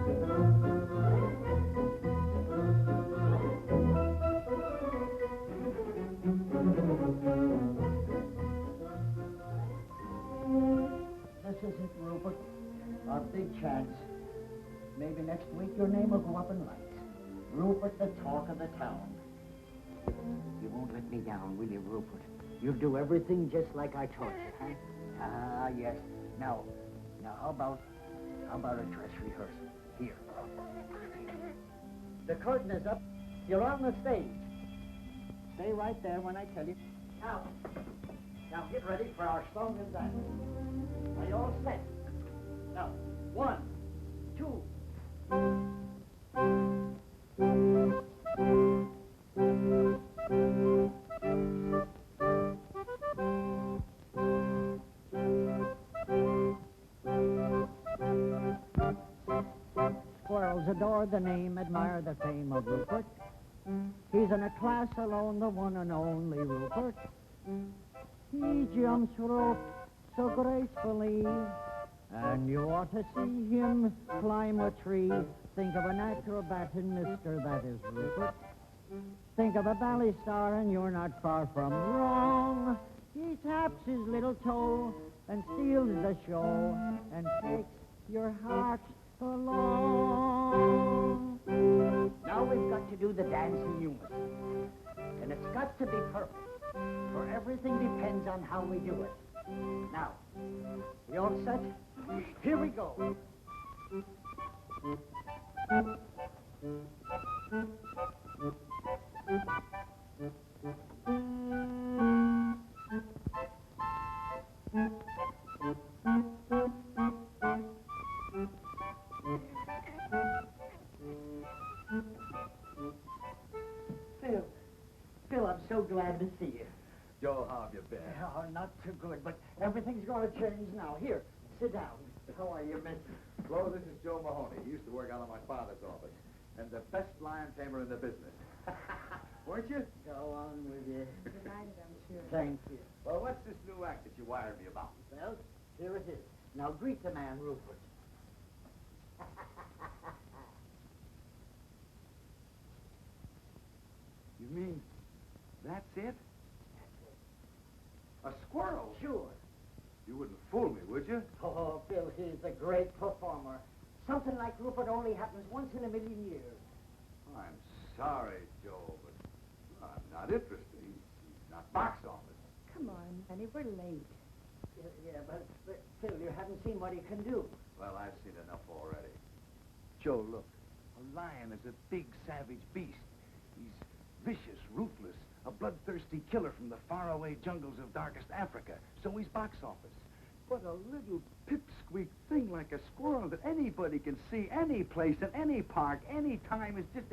This isn't Rupert. Our big chance. Maybe next week your name will go up in lights. Rupert, the talk of the town. You won't let me down, will you, Rupert? You'll do everything just like I taught you, huh? Ah, yes. Now, how about a dress rehearsal? Here. The curtain is up. You're on the stage. Stay right there when I tell you. Now get ready for our song and dance. Are you all set? Now, 1, 2. Squirrels adore the name, admire the fame of Rupert. He's in a class alone, the one and only Rupert. He jumps rope so gracefully, and you ought to see him climb a tree. Think of an acrobat in Mister, that is Rupert. Think of a ballet star, and you're not far from wrong. He taps his little toe and steals the show and takes your heart along. Now we've got to do the dance in unison, and it's got to be perfect, for everything depends on how we do it. Now, you all set? Here we go. Phil, I'm so glad to see you. Joe, how have you been? Oh, not too good, but everything's going to change now. Here, sit down. How are you, mister? Flo, this is Joe Mahoney. He used to work out of my father's office, and the best lion tamer in the business. Weren't you? Go on with you. Delighted, I'm sure. Thank you. Well, what's this new act that you wired me about? Well, here it is. Now greet the man, Rupert. You mean that's it? A squirrel? Sure. You wouldn't fool me, would you? Oh, Bill, he's a great performer. Something like Rupert only happens once in a million years. I'm sorry, Joe, but I'm not interested. He's not box office. Come on, Benny, we're late. Yeah, but Phil, you haven't seen what he can do. Well, I've seen enough already. Joe, look. A lion is a big, savage beast. He's vicious, ruthless, a bloodthirsty killer from the faraway jungles of darkest Africa. So he's box office. But a little pipsqueak thing like a squirrel that anybody can see any place, in any park, any time is just...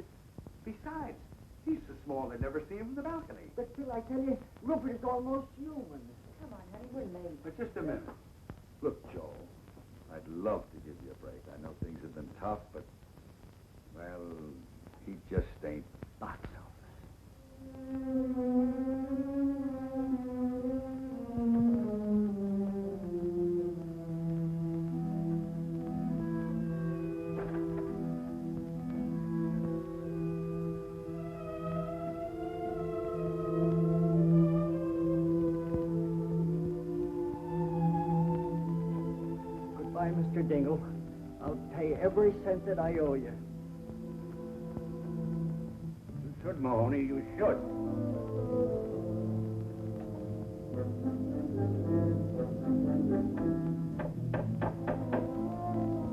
Besides, he's so small they'd never see him from the balcony. But Phil, I tell you, Rupert is almost human. Come on, honey, we're late. But just a minute. Look, Joe, I'd love to give you a break. I know things have been tough, but, well, he just ain't box office. Goodbye, Mr. Dingle. I'll pay every cent that I owe you. You should, Mahoney, you should.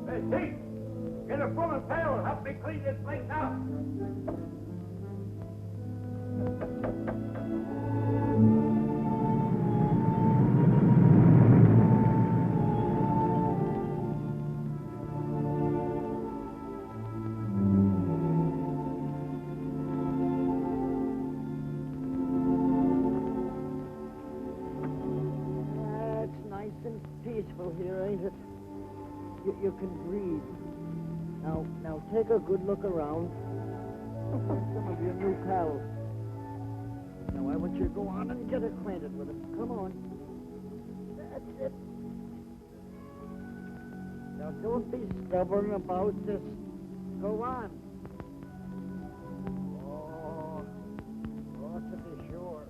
Hey, Pete! Get a broom and pail and help me clean this place out! Peaceful here, ain't it? You can breathe. Now take a good look around. Some of your new pals. Now I want you to go on and get acquainted with them. Come on. That's it. Now don't be stubborn about this. Go on. Oh, to be sure.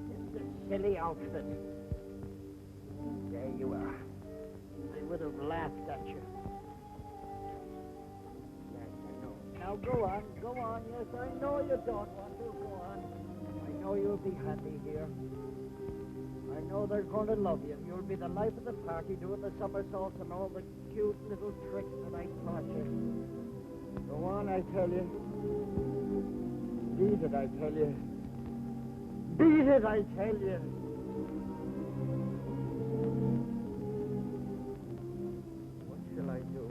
In this silly outfit. There you are. I would have laughed at you. Yes, I know. Now go on, go on. Yes, I know you don't want to. Go on. I know you'll be happy here. I know they're going to love you. You'll be the life of the party, doing the somersaults and all the cute little tricks that I taught you. Go on, I tell you. Beat it, I tell you. Beat it, I tell you. What shall I do?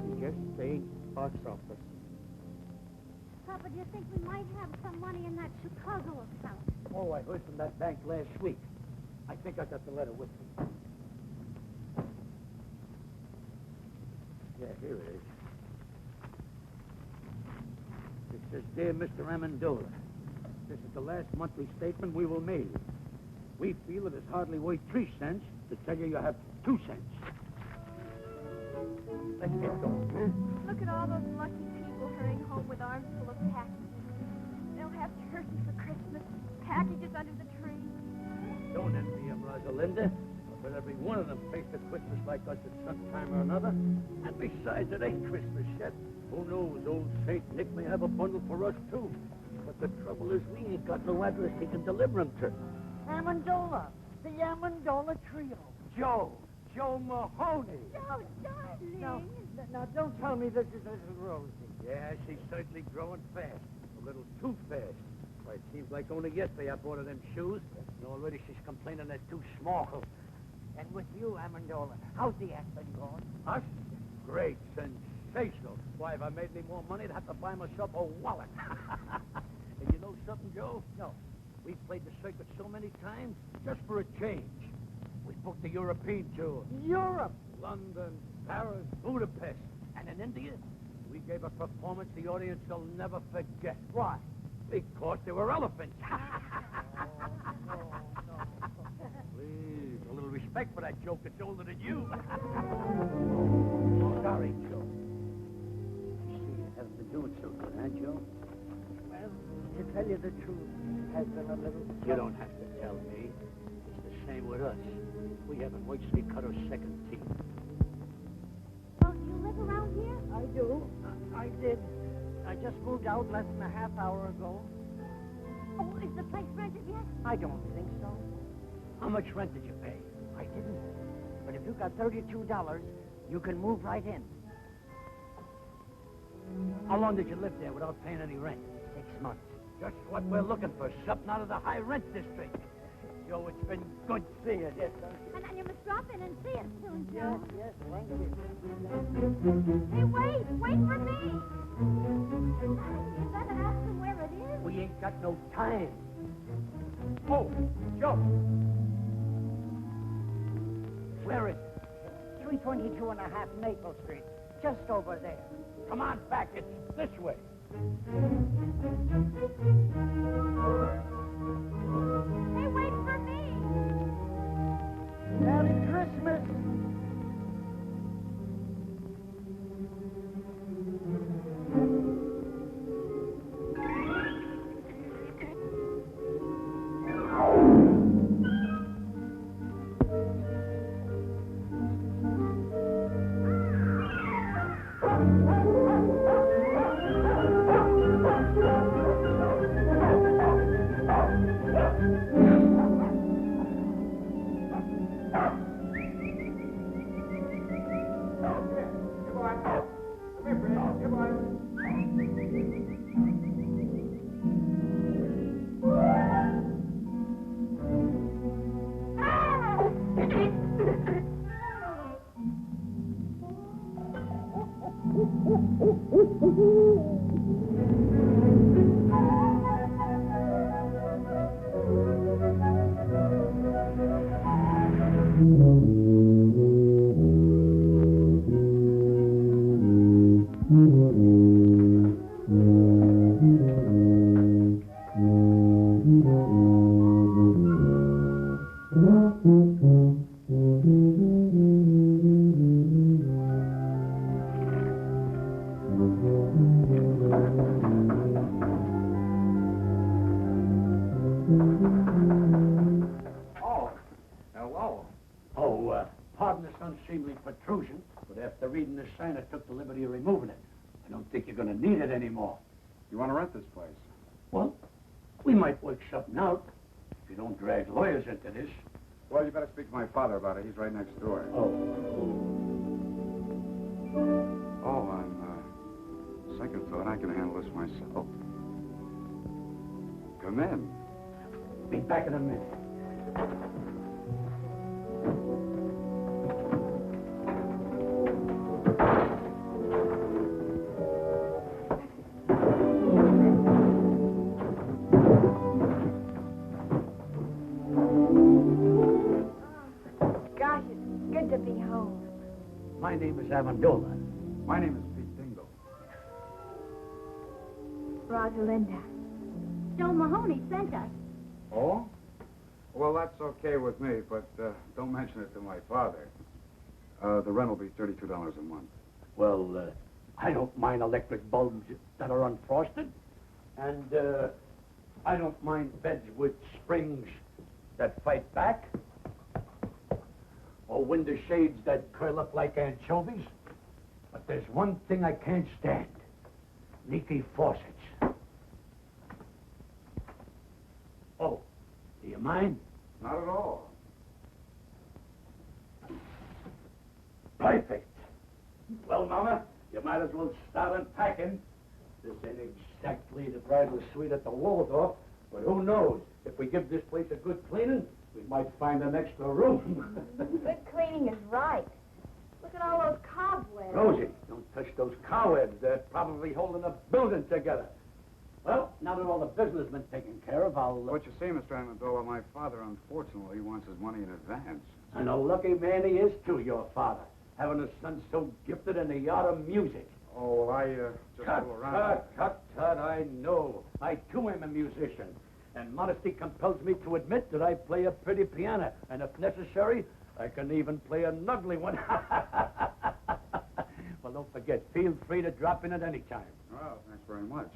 He just ain't box office. Papa, do you think we might have some money in that Chicago account? Oh, I heard from that bank last week. I think I got the letter with me. Yeah, here it is. It says, Dear Mr. Amendola, this is the last monthly statement we will mail you. We feel it is hardly worth 3 cents to tell you you have 2 cents. Let's get going, huh? Look at all those lucky people hurrying home with arms full of packages. They'll have turkey for Christmas, packages under the tree. Don't envy them, Rosalinda. But every one of them faced a Christmas like us at some time or another. And besides, it ain't Christmas yet. Who knows, old Saint Nick may have a bundle for us, too. But the trouble is we ain't got no address he can deliver them to. Amendola, the Amendola Trio. Joe Mahoney. Joe, darling. Now, don't tell me this is little Rosie. Yeah, she's certainly growing fast. A little too fast. Why, it seems like only yesterday I bought her them shoes, and already she's complaining they're too small. And with you, Amendola, how's the act been going? Us? Great, sensational. Why, if I made any more money, I'd have to buy myself a wallet. And you know something, Joe? No. We've played the circuit so many times, just for a change. We booked the European tour. Europe? London, Paris, Budapest. And in India, we gave a performance the audience will never forget. Why? Because there were elephants. No. Please, a little respect for that joke that's older than you. Sorry, Joe. You see, you haven't been doing so good, huh, Joe? Well, to tell you the truth, it has been a little... You don't have to tell me. It's the same with us. We haven't watched me cut our second teeth. Don't you live around here? I do. I did. I just moved out less than a half hour ago. Oh, is the place rented yet? I don't think so. How much rent did you pay? I didn't. But if you got $32, you can move right in. How long did you live there without paying any rent? 6 months. Just what we're looking for, something out of the high rent district. Joe, it's been good seeing you. Yes, sir. And you must drop in and see us soon, Joe. Yes, thank you. Hey, wait for me. You better ask him where it is. We ain't got no time. Oh, Joe. Where is it? 322 and a half Maple Street. Just over there. Come on back. It's this way. Hey, wait for me. Merry Christmas. unseemly protrusion, but after reading the sign, I took the liberty of removing it. I don't think you're going to need it anymore. You want to rent this place? Well, we might work something out if you don't drag lawyers into this. Well, you better speak to my father about it. He's right next door. Oh. Oh, on second thought, I can handle this myself. Come in. Be back in a minute. Gosh, it's good to be home. My name is Amendola. My name is Pete Dingle. Rosalinda. Joe Mahoney sent us. Oh? Well, that's okay with me, but don't mention it to my father. The rent will be $32 a month. Well, I don't mind electric bulbs that are unfrosted. And I don't mind beds with springs that fight back. Or window shades that curl up like anchovies. But there's one thing I can't stand. Leaky faucets. Oh, do you mind? Not at all. Perfect. Well, Mama, you might as well start unpacking. This ain't exactly the bridal suite at the Waldorf, but who knows? If we give this place a good cleaning, we might find an extra room. Good cleaning is right. Look at all those cobwebs. Rosie, don't touch those cobwebs. They're probably holding the building together. Well, now that all the business has been taken care of, I'll... What you see, Mr. Amendola, my father, unfortunately, wants his money in advance. And a lucky man he is, too, your father. Having a son so gifted in the art of music. Oh, well, I just Tut, go around. tut, I know. I, too, am a musician. And modesty compels me to admit that I play a pretty piano. And if necessary, I can even play an ugly one. Well, don't forget, feel free to drop in at any time. Well, thanks very much.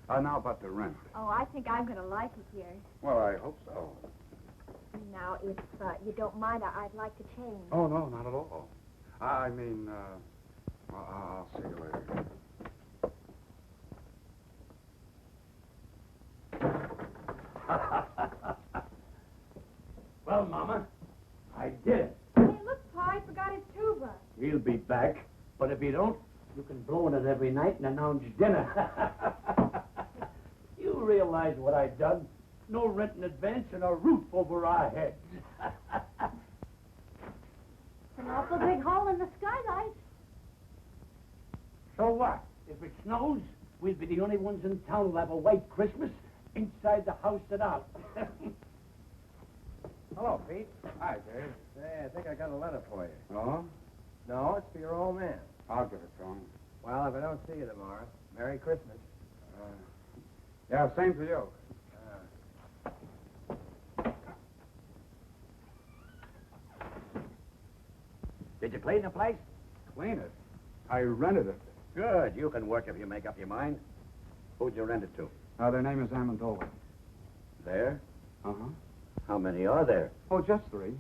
Now about the rent. Oh, I think I'm going to like it here. Well, I hope so. Now, if you don't mind, I'd like to change. Oh, no, not at all. I mean, I'll see you later. Well, Mama, I did it. Hey, look, Pa, I forgot his tuba. He'll be back. But if you don't, you can blow in it every night and announce dinner. You realize what I've done? No rent in advance and a roof over our heads. An awful big hole in the skylight. So what? If it snows, we'll be the only ones in town who'll have a white Christmas inside the house and out. Hello, Pete. Hi, Dave. Say, I think I got a letter for you. Oh? No, it's for your old man. I'll give it to him. Well, if I don't see you tomorrow, Merry Christmas. Yeah, same for you. Did you clean the place? Clean it. I rented it. Good. You can work if you make up your mind. Who'd you rent it to? Their name is Amendola. There? Uh-huh. How many are there? Oh, just 3.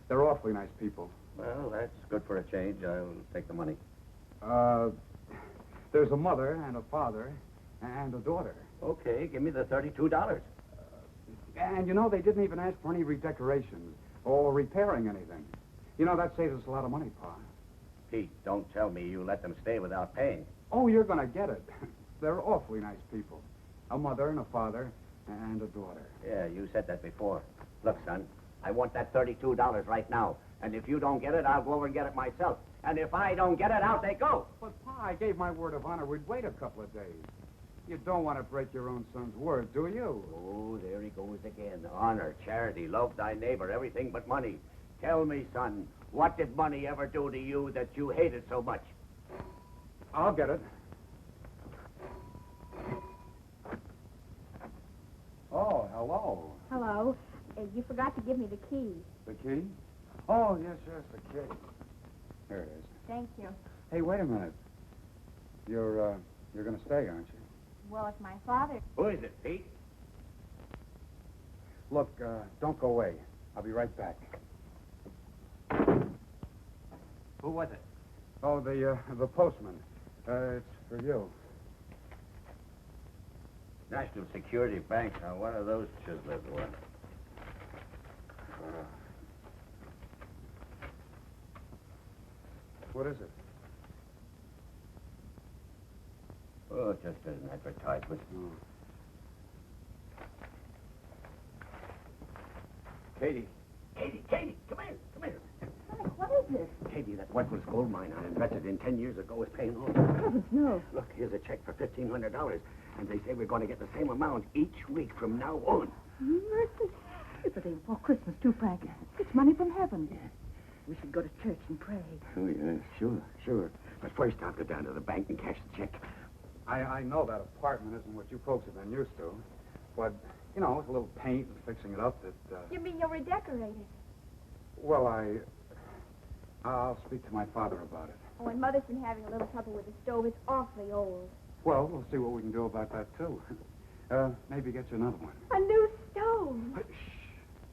They're awfully nice people. Well, that's good for a change. I'll take the money. There's a mother and a father and a daughter. Okay, give me the $32. And, you know, they didn't even ask for any redecorations or repairing anything. You know, that saves us a lot of money, Pa. Pete, don't tell me you let them stay without paying. Oh, you're going to get it. They're awfully nice people. A mother and a father and a daughter. Yeah, you said that before. Look, son, I want that $32 right now. And if you don't get it, I'll go over and get it myself. And if I don't get it, I'll take go. But, Pa, I gave my word of honor we'd wait a couple of days. You don't want to break your own son's word, do you? Oh, there he goes again. Honor, charity, love thy neighbor, everything but money. Tell me, son, what did money ever do to you that you hated so much? I'll get it. Oh, hello. Hello. You forgot to give me the key. The key? Oh, yes, the key. Here it is. Thank you. Hey, wait a minute. You're going to stay, aren't you? Well, if my father... Who is it, Pete? Look, don't go away. I'll be right back. with it? Oh, the postman. It's for you. National Security Bank. Now, what are those chiseled ones? What is it? Oh, just an advertisement. Katie, come here. Frank, what is this? Katie, that worthless gold mine I invested in 10 years ago is paying off. Heavens, no. Look, here's a check for $1,500, and they say we're going to get the same amount each week from now on. Mercy. It's the day before Christmas, too, Frank. It's money from heaven. We should go to church and pray. Oh, yeah, sure. But first, I'll go down to the bank and cash the check. I know that apartment isn't what you folks have been used to. But, you know, with a little paint and fixing it up, You mean you'll redecorate it? Well, I'll speak to my father about it. Oh, and Mother's been having a little trouble with the stove. It's awfully old. Well, we'll see what we can do about that, too. Maybe get you another one. A new stove. Shh.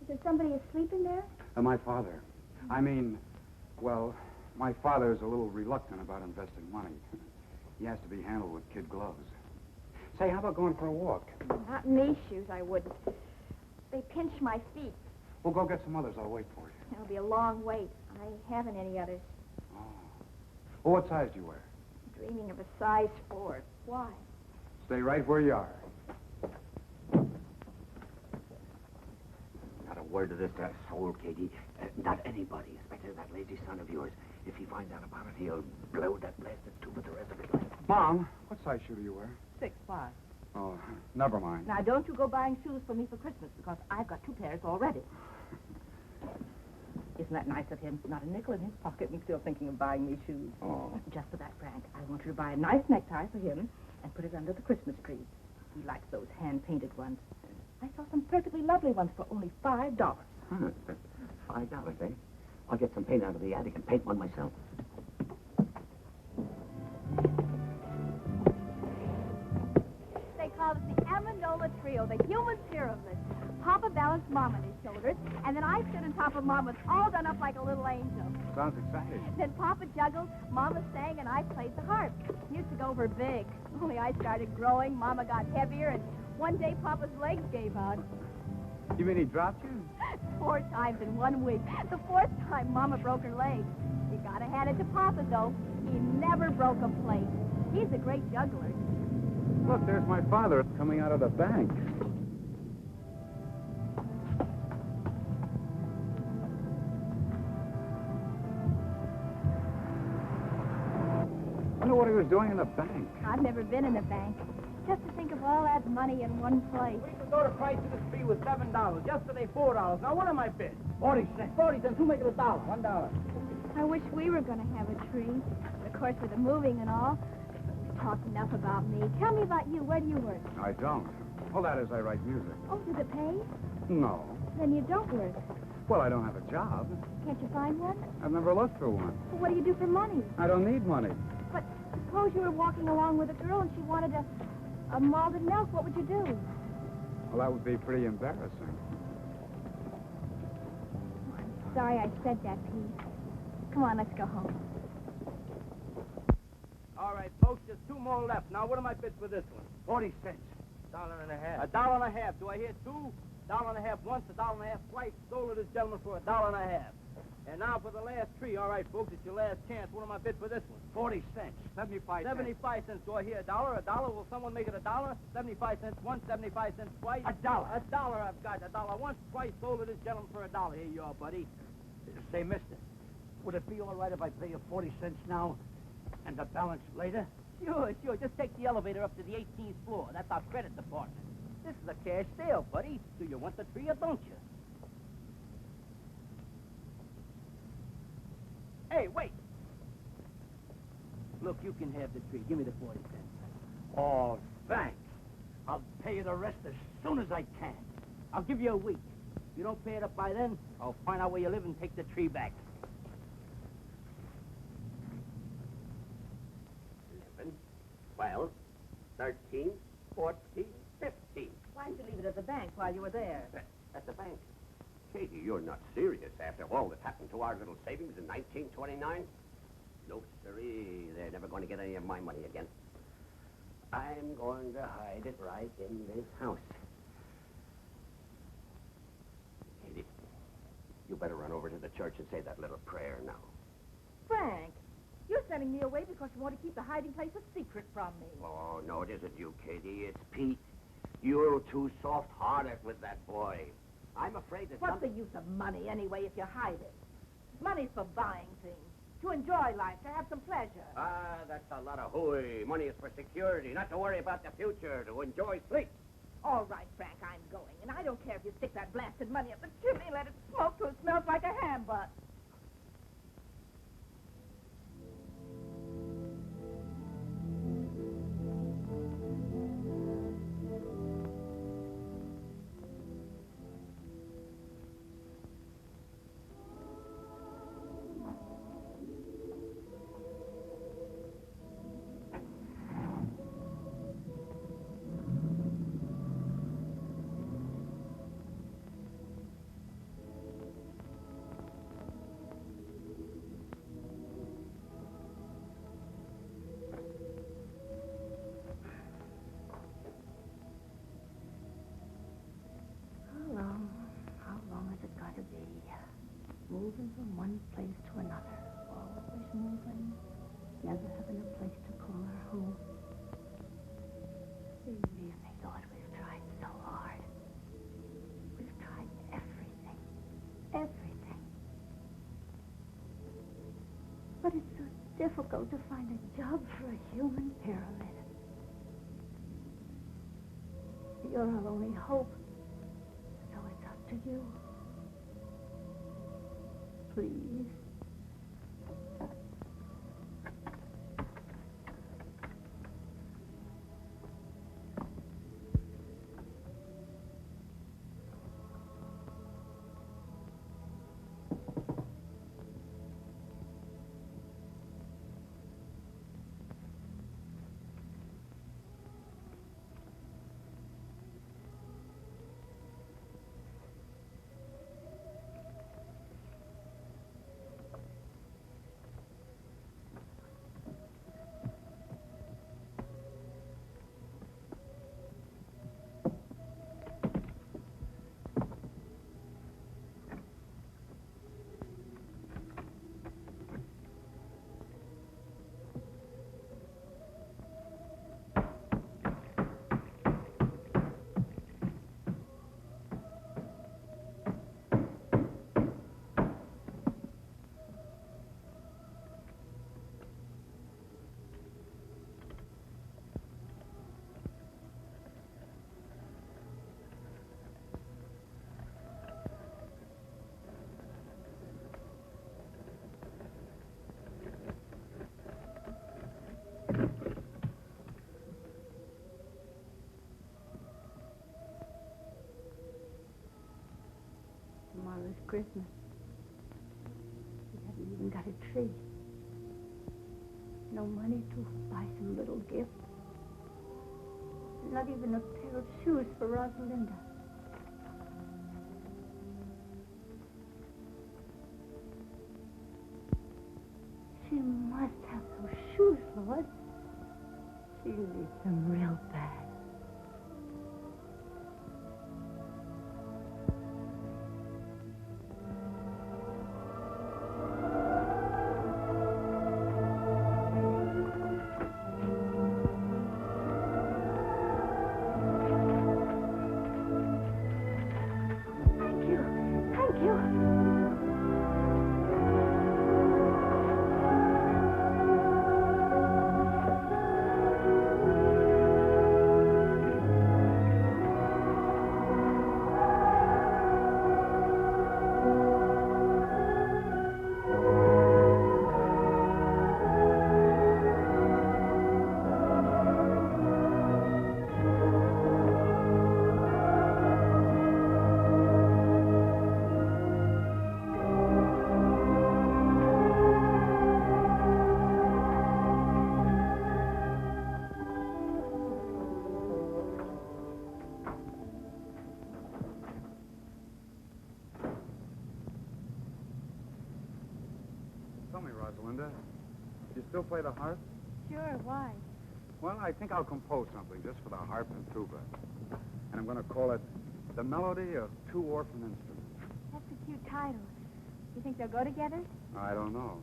Is there somebody asleep in there? My father. I mean, well, my father's a little reluctant about investing money. He has to be handled with kid gloves. Say, how about going for a walk? Not in these shoes, I wouldn't. They pinch my feet. We'll go get some others. I'll wait for you. It'll be a long wait. I haven't any others. Oh. Well, what size do you wear? Dreaming of a size 4. Why? Stay right where you are. Not a word of this to a soul, Katie. Not anybody, especially that lazy son of yours. If he finds out about it, he'll blow that blasted tube for the rest of his life. Mom, what size shoe do you wear? 6'5". Oh, never mind. Now, don't you go buying shoes for me for Christmas, because I've got 2 pairs already. Isn't that nice of him? Not a nickel in his pocket and still thinking of buying me shoes. Oh. Just for that, Frank, I want you to buy a nice necktie for him and put it under the Christmas tree. He likes those hand-painted ones. I saw some perfectly lovely ones for only $5. Huh, that's $5, eh? I'll get some paint out of the attic and paint one myself. They call it the Amendola Trio, the human pyramid. Papa balanced Mom on his shoulders, and then I stood on top of Mama, all done up like a little angel. Sounds exciting. Then Papa juggled, Mama sang, and I played the harp. He used to go for big. Only I started growing, Mama got heavier, and one day Papa's legs gave out. You mean he dropped you? 4 times in 1 week. The 4th time, Mama broke her leg. You gotta hand it to Papa, though. He never broke a plate. He's a great juggler. Look, there's my father coming out of the bank. I wonder what he was doing in the bank. I've never been in a bank. Just to think of all that money in one place. We could go to price of the tree with $7. Yesterday, $4. Now, what am I bid? 40 cents. 40 cents. Who make it $1? $1. I wish we were going to have a tree. Of course, with the moving and all. Talk enough about me. Tell me about you. Where do you work? I don't. Well, that is, I write music. Oh, does it pay? No. Then you don't work. Well, I don't have a job. Can't you find one? I've never looked for one. Well, what do you do for money? I don't need money. But suppose you were walking along with a girl and she wanted a malted milk. What would you do? Well, that would be pretty embarrassing. Oh, I'm sorry I said that, Pete. Come on, let's go home. All right, folks, there's 2 more left. Now, what am I bid for this one? 40 cents. $1.50. $1.50. Do I hear 2? $1.50 once, $1.50 twice. Sold to this gentleman for $1.50. And now for the last tree. All right, folks, it's your last chance. What am I bid for this one? 40 cents. 75 cents. 75 cents. Do I hear $1? $1? Will someone make it $1? 75 cents once, 75 cents twice. $1. $1 I've got. $1 once, twice. Sold to this gentleman for $1. Here you are, buddy. Say, mister, would it be all right if I pay you 40 cents now and the balance later? Sure. Just take the elevator up to the 18th floor. That's our credit department. This is a cash sale, buddy. Do you want the tree or don't you? Hey, wait. Look, you can have the tree. Give me the 40 cents. Oh, thanks. I'll pay you the rest as soon as I can. I'll give you a week. If you don't pay it up by then, I'll find out where you live and take the tree back. 11, 12, 13, 14, 15. Why didn't you leave it at the bank while you were there? At the bank. Katie, you're not serious after all that happened to our little savings in 1929? No, sirree. They're never going to get any of my money again. I'm going to hide it right in this house. Katie, you better run over to the church and say that little prayer now. Frank, you're sending me away because you want to keep the hiding place a secret from me. Oh, no, it isn't you, Katie. It's Pete. You're too soft-hearted with that boy. I'm afraid that What's the use of money, anyway, if you hide it? Money's for buying things, to enjoy life, to have some pleasure. Ah, that's a lot of hooey. Money is for security, not to worry about the future, to enjoy sleep. All right, Frank, I'm going. And I don't care if you stick that blasted money up the chimney and let it smoke till it smells like a ham butt. How long is it going to be? Moving from one place to another. Always moving. Never having a place to call our home. We really thought we've tried so hard. We've tried everything. Everything. But it's so difficult to find a job for a human pyramid. You're our only hope. So it's up to you. Please. Tomorrow's Christmas. We haven't even got a tree. No money to buy some little gift. Not even a pair of shoes for Rosalinda. She must have those shoes, Lord. She needs them real bad. Tell me, Rosalinda, You still play the harp? Sure, why? Well, I think I'll compose something just for the harp and tuba. And I'm going to call it The Melody of Two Orphan Instruments. That's a cute title. You think they'll go together? I don't know.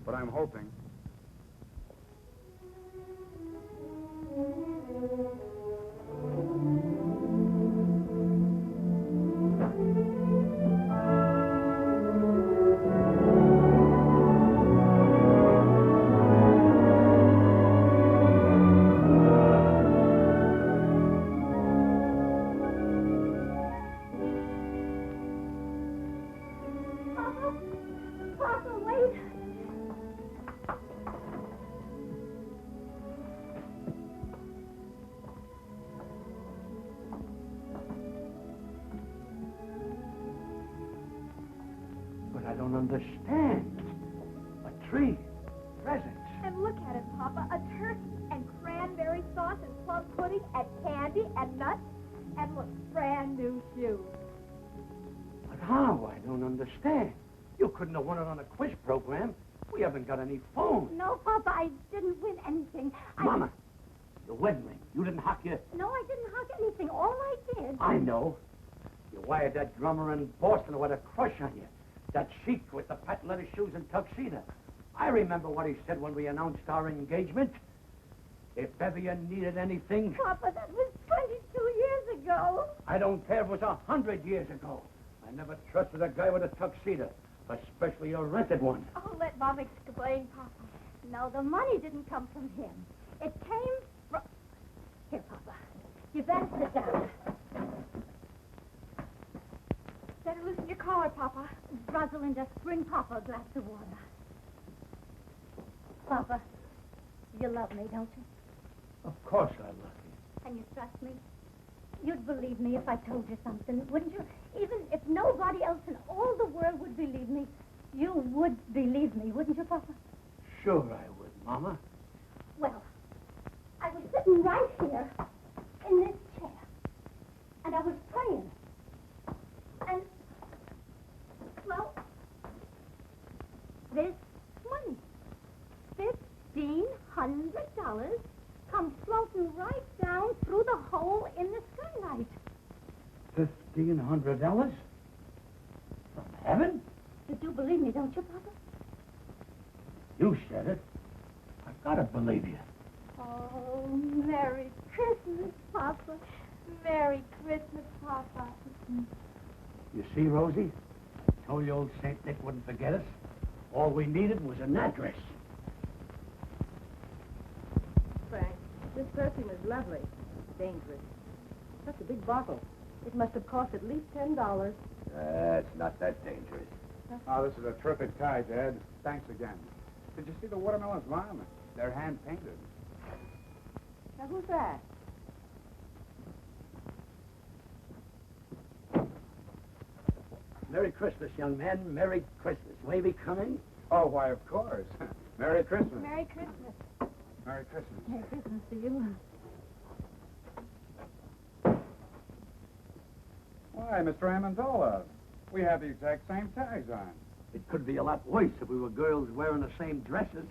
But I'm hoping. Papa, wait. But I don't understand. A tree, presents. And look at it, Papa. A turkey and cranberry sauce and plum pudding and candy and nuts. And look, brand new shoes. But how? I don't understand. You couldn't have won it on a quiz program. We haven't got any phone. No, Papa, I didn't win anything. Mama, the wedding ring. You didn't hock your... No, I didn't hug anything. All I did... I know. You wired that drummer in Boston with a crush on you. That sheik with the patent leather shoes and tuxedo. I remember what he said when we announced our engagement. If ever you needed anything... Papa, that was 22 years ago. I don't care if it was 100 years ago. I never trusted a guy with a tuxedo, especially a rented one. Oh, let Mom explain, Papa. No, the money didn't come from him. It came from... Here, Papa. You better sit down. Better loosen your collar, Papa. Rosalinda, bring Papa a glass of water. Papa, you love me, don't you? Of course I love you. And you trust me? You'd believe me if I told you something, wouldn't you? Even if nobody else in all the world would believe me, you would believe me, wouldn't you, Papa? Sure I would, Mama. Well, I was sitting right here in this chair, and I was praying. And, well, this money, $1,500, come floating right down through the hole in the skylight. $1,500? From heaven? You do believe me, don't you, Papa? You said it. I've got to believe you. Oh, Merry Christmas, Papa. Merry Christmas, Papa. You see, Rosie? I told you old St. Nick wouldn't forget us. All we needed was an address. Frank, this perfume is lovely. Dangerous. Such a big bottle. It must have cost at least $10. It's not that dangerous. Oh, this is a terrific tie, Dad. Thanks again. Did you see the watermelons, Mom? They're hand-painted. Now, who's that? Merry Christmas, young man. Merry Christmas. Wavy coming? Oh, why, of course. Merry Christmas. Merry Christmas. Merry Christmas. Merry Christmas to you. Why, Mr. Amendola, we have the exact same tags on. It could be a lot worse if we were girls wearing the same dresses.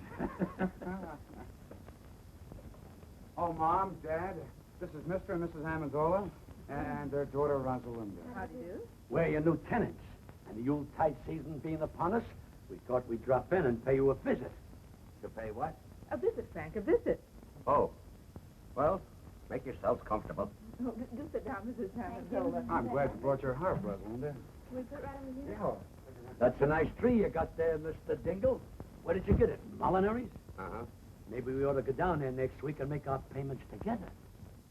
Oh, Mom, Dad, this is Mr. and Mrs. Amendola and their daughter, Rosalinda. How do you do? We're your new tenants. And the Yuletide season being upon us, we thought we'd drop in and pay you a visit. To pay what? A visit, Frank, a visit. Oh. Well, make yourselves comfortable. Oh, do sit down, Mrs. Amendola. I'm glad you brought your harp, Rosalinda. Can we put right over here? Yeah. That's a nice tree you got there, Mr. Dingle. Where did you get it? Molinary's? Uh-huh. Maybe we ought to go down there next week and make our payments together.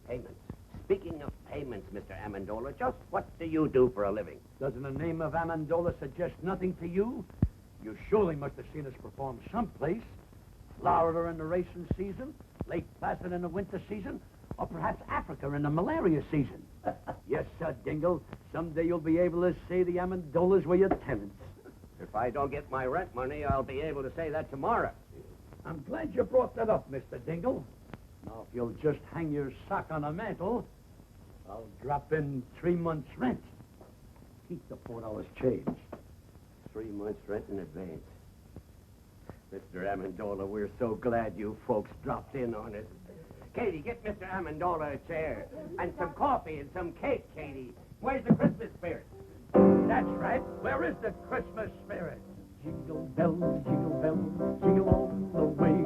Payments. Speaking of payments, Mr. Amendola, just what do you do for a living? Doesn't the name of Amendola suggest nothing to you? You surely must have seen us perform someplace. Florida in the racing season, Lake Placid in the winter season, or perhaps Africa in the malaria season. Yes, sir, Dingle. Someday you'll be able to say the Amendolas were your tenants. If I don't get my rent money, I'll be able to say that tomorrow. I'm glad you brought that up, Mr. Dingle. Now, if you'll just hang your sock on the mantle, I'll drop in 3 months' rent. Keep the $4 change. 3 months' rent in advance. Mr. Amendola, we're so glad you folks dropped in on us. Katie, get Mr. Amendola a chair. And some coffee and some cake, Katie. Where's the Christmas spirit? That's right. Where is the Christmas spirit? Jingle bells, jingle all the way.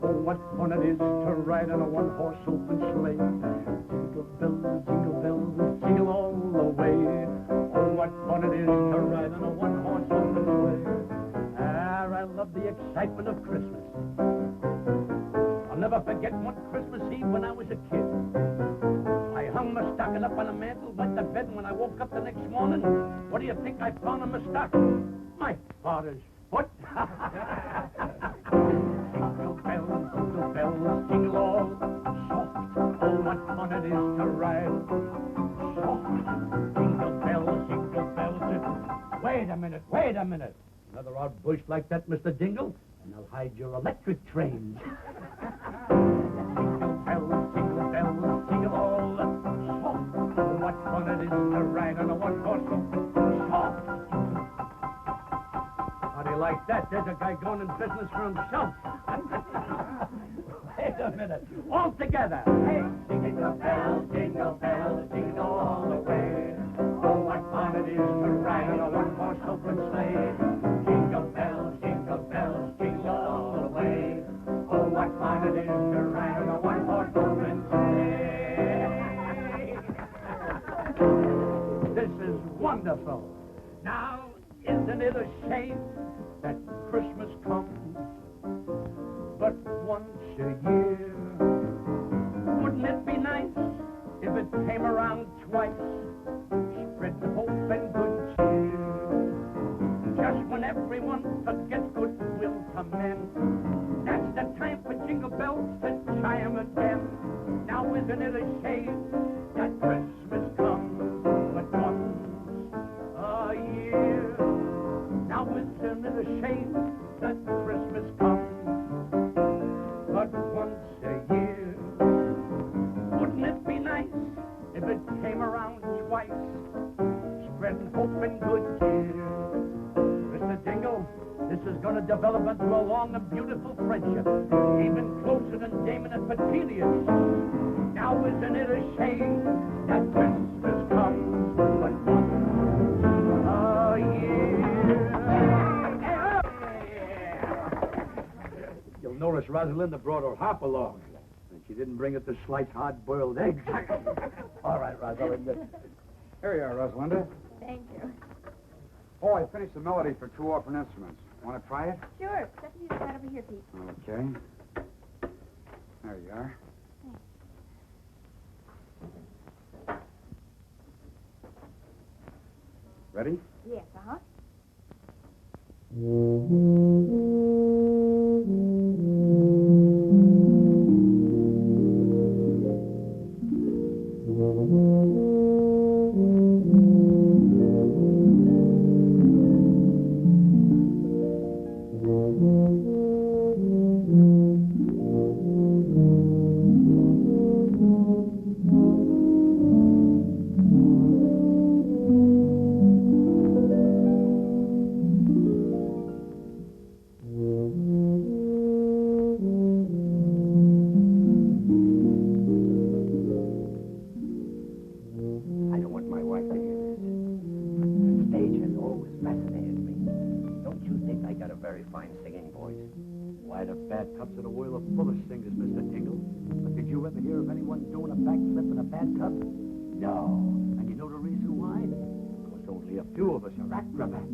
Oh, what fun it is to ride on a one-horse open sleigh. Jingle bells, jingle all the way. Oh, what fun it is to ride on a one-horse open sleigh. Ah, I love the excitement of Christmas. I'll never forget one Christmas Eve when I was a kid. I hung my stocking up on a mantle, went to bed, and when I woke up the next morning, what do you think I found in my stocking? My father's foot. Jingle bells, jingle all soft. Oh, what fun it is to ride soft. Jingle bells. Wait a minute. Another odd bush like that, Mr. Dingle, and I'll hide your electric trains. Jingle bells, jingle all soft. Oh, what fun it is to ride on a one-horse open soft. How do you like that? There's a guy going in business for himself. Wait a minute. All together. Hey, jingle bells, jingle all the way. Oh, what fun it is to ride on a one-horse open sleigh. Jingle bells, jingle all the way. Oh, what fun it is to ride on a one-horse open sleigh. This is wonderful. Now, isn't it a shame that Christmas comes but once a year? Wouldn't it be nice if it came around twice, spreading hope and good cheer? Just when everyone forgets goodwill to men, that's the time for jingle bells to chime again. Now isn't it a shame that Christmas comes but once a year? Now isn't it a shame that Christmas comes but once a year? Wouldn't it be nice if it came around twice, spreading hope and good cheer? Mr. Dingle, this is going to develop into a long and beautiful friendship, even closer than Damon and Petilius. Now isn't it a shame that Christmas comes but once a year? You'll notice Rosalinda brought her hop along, and she didn't bring it to slice hard-boiled eggs. All right, Rosalinda. Here you are, Rosalinda. Thank you. Oh, I finished the melody for two orphan instruments. Want to try it? Sure. Set the music right over here, Pete. Okay. There you are. Ready? Yes, uh-huh. I don't want my wife to hear this. The stage has always fascinated me. Don't you think I got a very fine singing voice? Why, the bathtubs of the world are full of singers, Mr. Tingle. But did you ever hear of anyone doing a backflip in a bathtub? No. And you know the reason why? Because only a few of us are acrobats.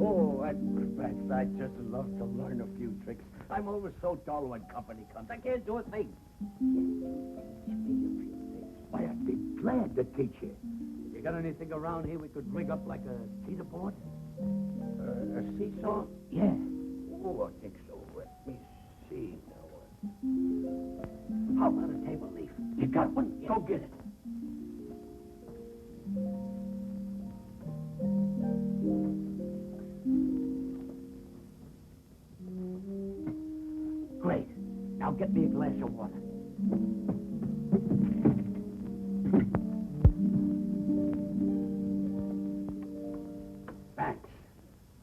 Oh, acrobats. I just love to learn a few tricks. I'm always so dull when company comes. I can't do a thing. Why, I'd be glad to teach you. You got anything around here we could rig up like a teeter board? A seesaw? Yeah. Oh, I think so. Let me see now. How about a table leaf? You got one? Go get it. Great. Now get me a glass of water. Thanks.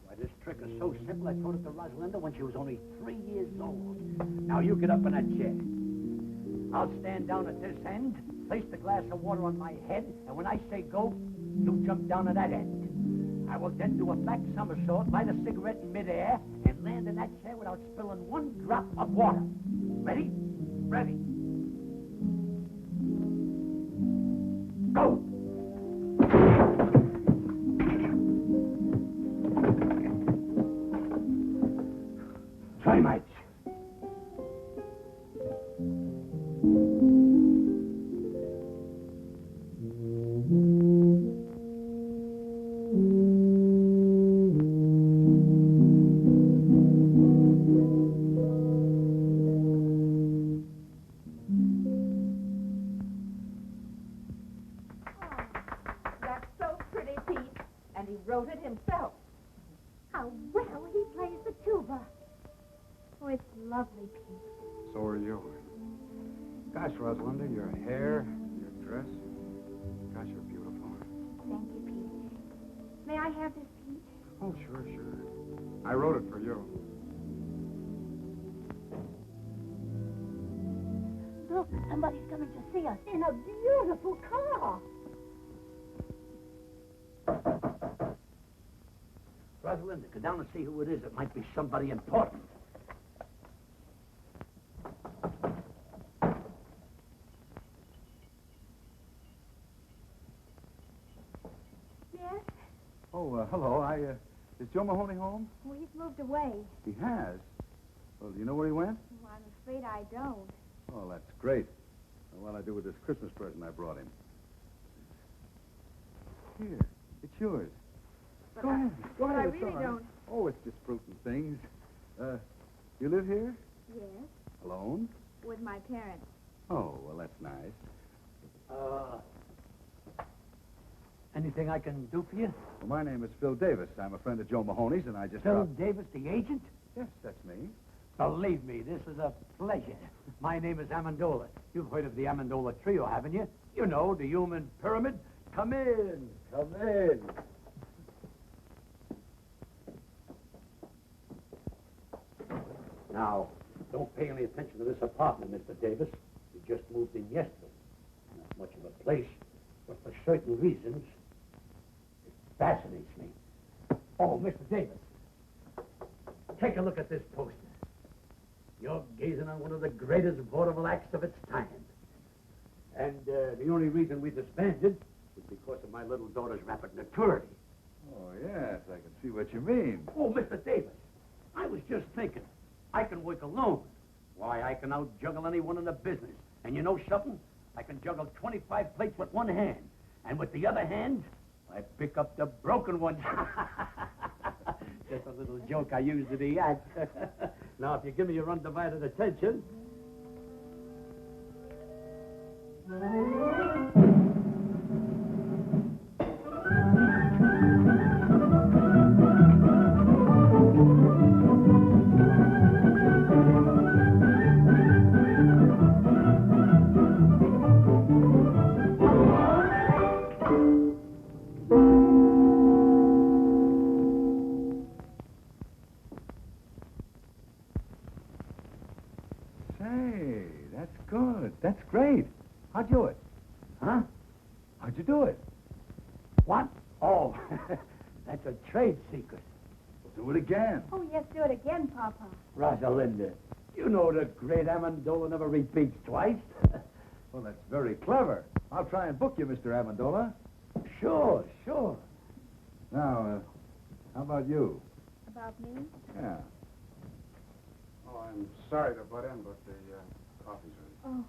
Why, this trick is so simple, I told it to Rosalind Rosalind when she was only 3 years old. Now you get up in that chair. I'll stand down at this end, place the glass of water on my head, and when I say go, you jump down at that end. I will then do a back somersault, light a cigarette in midair, and land in that chair without spilling one drop of water. Ready? Ready. Go! Try, mates. That's so pretty, Pete. And he wrote it himself. How well he plays the tuba. Oh, it's lovely, Pete. So are you. Gosh, Rosalinda, your hair, your dress. Gosh, you're beautiful. Thank you, Pete. May I have this, Pete? Oh, sure, sure. I wrote it for you. Look, somebody's coming to see us in a beautiful car. Rosalinda, go down and see who it is. It might be somebody important. Yes? Oh, hello. Is Joe Mahoney home? Well, he's moved away. He has? Well, do you know where he went? Well, I'm afraid I don't. Oh, that's great. Well, what'll I do with this Christmas present I brought him? Here, it's yours. But Go ahead. Go but ahead. I it's really all right. don't. Oh, it's just fruit and things. You live here? Yes? Alone? With my parents. Oh, well, that's nice. Anything I can do for you? Well, my name is Phil Davis. I'm a friend of Joe Mahoney's, and I just... Phil Davis, the agent? Yes, that's me. Believe me, this is a pleasure. My name is Amendola. You've heard of the Amendola Trio, haven't you? You know, the human pyramid. Come in. Come in. Now, don't pay any attention to this apartment, Mr. Davis. You just moved in yesterday. Not much of a place, but for certain reasons, it fascinates me. Oh, Mr. Davis, take a look at this poster. You're gazing on one of the greatest vaudeville acts of its time. And the only reason we disbanded was because of my little daughter's rapid maturity. Oh, yes, I can see what you mean. Oh, Mr. Davis, I was just thinking, I can work alone. Why, I can out-juggle anyone in the business. And you know something? I can juggle 25 plates with one hand. And with the other hand, I pick up the broken ones. Just a little joke I used in the act. Now, if you give me your undivided attention... Say, that's good. That's great. How'd you do it? Huh? How'd you do it? What? Oh, that's a trade secret. Do it again. Oh, yes, do it again, Papa. Rosalinda, you know the great Amendola never repeats twice. Well, that's very clever. I'll try and book you, Mr. Amendola. Sure, sure. Now, how about you? About me? Yeah. Oh, I'm sorry to butt in, but the coffee's ready. Oh,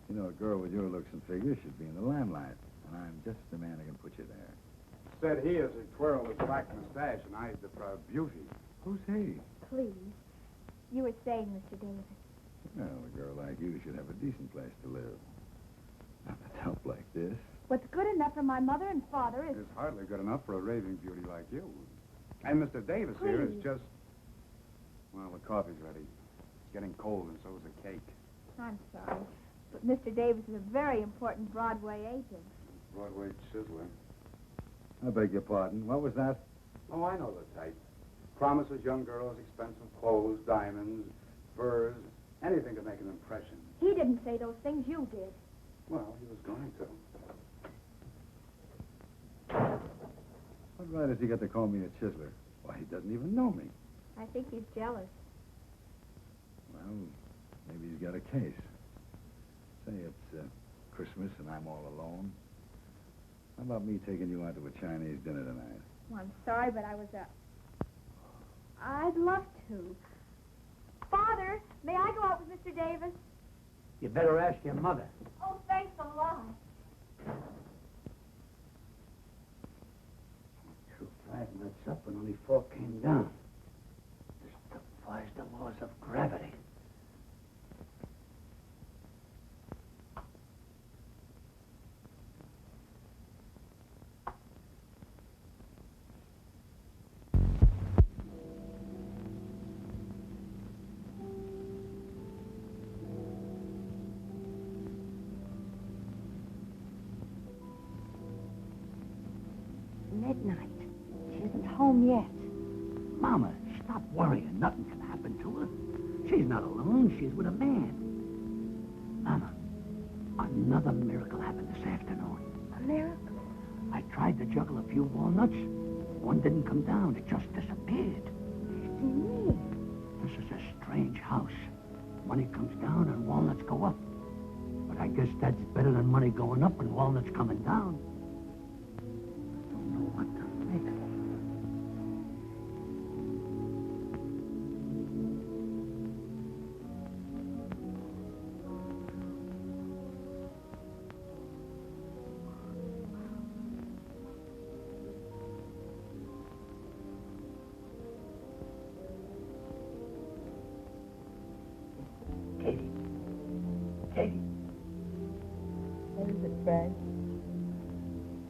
You know, a girl with your looks and figure should be in the limelight. And I'm just the man who can put you there. Said he as he twirled his black mustache and eyed the proud beauty. Who's he? please. You were saying, Mr. Davis. Well, a girl like you should have a decent place to live. Not with help like this. What's good enough for my mother and father is... It's hardly good enough for a raving beauty like you. And Mr. Davis here is Please. just... Well, the coffee's ready. It's getting cold, and so is the cake. I'm sorry, but Mr. Davis is a very important Broadway agent. Broadway chiseler. I beg your pardon. What was that? Oh, I know the type. Promises young girls expensive clothes, diamonds, furs, anything to make an impression. He didn't say those things, you did. Well, he was going to. What right has he got to call me a chiseler? Why, he doesn't even know me. I think he's jealous. Well, maybe he's got a case. Say it's Christmas and I'm all alone. How about me taking you out to a Chinese dinner tonight? Well, I'm sorry, but I'd love to. Father, may I go out with Mr. Davis? You better ask your mother. Oh, thanks a lot. 2 fragments up and only 4 came down. This defies the laws of gravity. Midnight. She isn't home yet. Mama, stop worrying. Nothing can happen to her. She's not alone. She's with a man. Mama, another miracle happened this afternoon. A miracle? I tried to juggle a few walnuts. One didn't come down. It just disappeared. Me. This is a strange house. Money comes down and walnuts go up. But I guess that's better than money going up and walnuts coming down. I don't know what to think. Katie. Katie. What is it, Frank?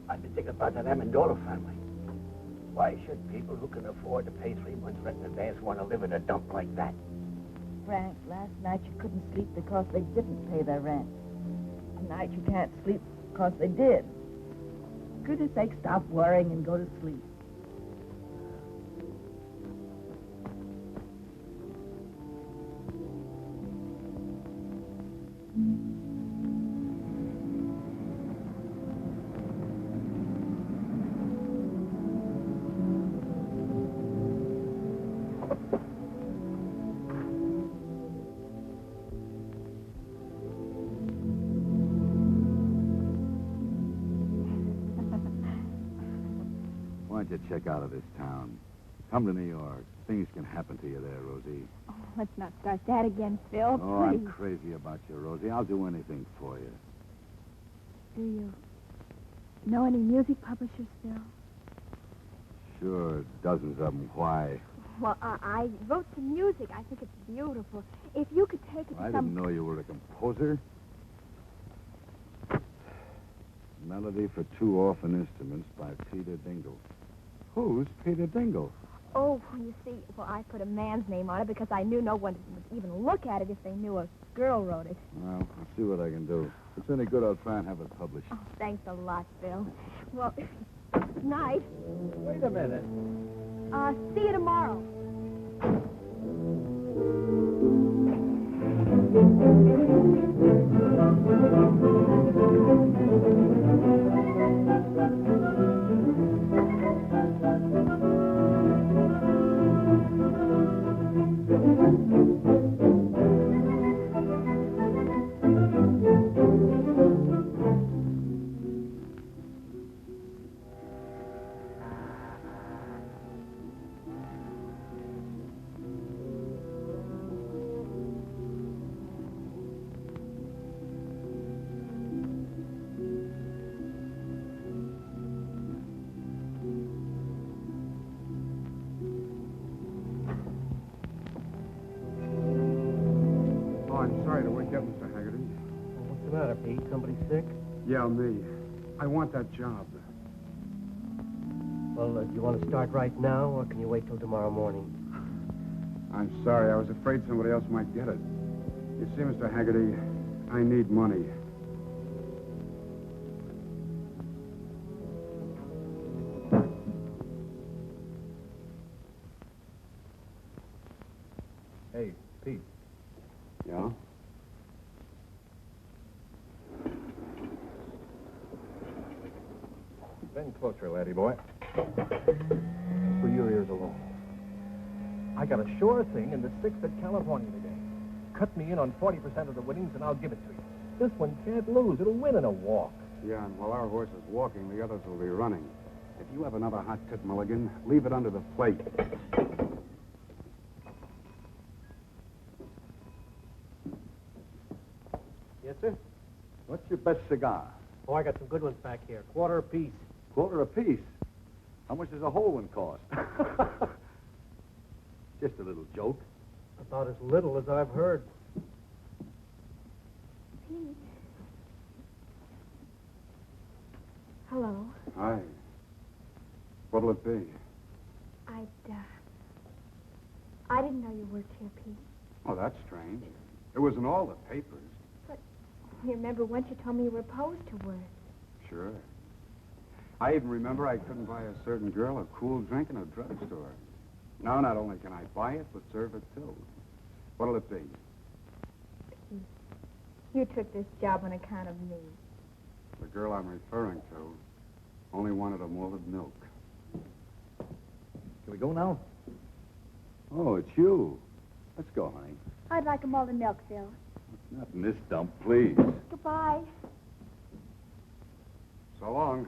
I've been thinking about that Amendola family. Why should people who can afford to pay 3 months rent in advance want to live in a dump like that? Frank, last night you couldn't sleep because they didn't pay their rent. Tonight you can't sleep because they did. For goodness sake, stop worrying and go to sleep. Why don't you check out of this town? Come to New York. Things can happen to you there, Rosie. Oh, let's not start that again, Phil. Oh, Please. I'm crazy about you, Rosie. I'll do anything for you. Do you know any music publishers, Phil? Sure, dozens of them. Why? Well, I wrote some music. I think it's beautiful. If you could take it to I some... didn't know you were a composer. Melody for 2 orphan instruments by Peter Dingle. Who's Peter Dingle? Oh, you see, well, I put a man's name on it because I knew no one would even look at it if they knew a girl wrote it. Well, I'll see what I can do. If it's any good, I'll try and have it published. Oh, thanks a lot, Phil. Well, night. Wait a minute. See you tomorrow. Oh, I'm sorry to wake you up, Mr. Haggerty. What's the matter, Pete? Somebody sick? Yeah, me. I want that job. Well, do you want to start right now, or can you wait till tomorrow morning? I'm sorry. I was afraid somebody else might get it. You see, Mr. Haggerty, I need money. Pete. Yeah? Bend closer, laddie boy. And for your ears alone. I got a sure thing in the 6th at California today. Cut me in on 40% of the winnings, and I'll give it to you. This one can't lose. It'll win in a walk. Yeah, and while our horse is walking, the others will be running. If you have another hot tip, Mulligan, leave it under the plate. Yes, sir? What's your best cigar? Oh, I got some good ones back here. Quarter apiece. Quarter apiece. How much does a whole one cost? Just a little joke. About as little as I've heard. Pete. Hello. Hi. What'll it be? I didn't know you worked here, Pete. Oh, that's strange. It was in all the papers. But you remember once you told me you were opposed to work. Sure. I even remember I couldn't buy a certain girl a cool drink in a drugstore. Now, not only can I buy it, but serve it, too. What'll it be? Pete, you took this job on account of me. The girl I'm referring to only wanted a malted milk. Can we go now? Oh, it's you. Let's go, honey. I'd like a malted milk, Phil. Not in this dump, please. Goodbye. So long.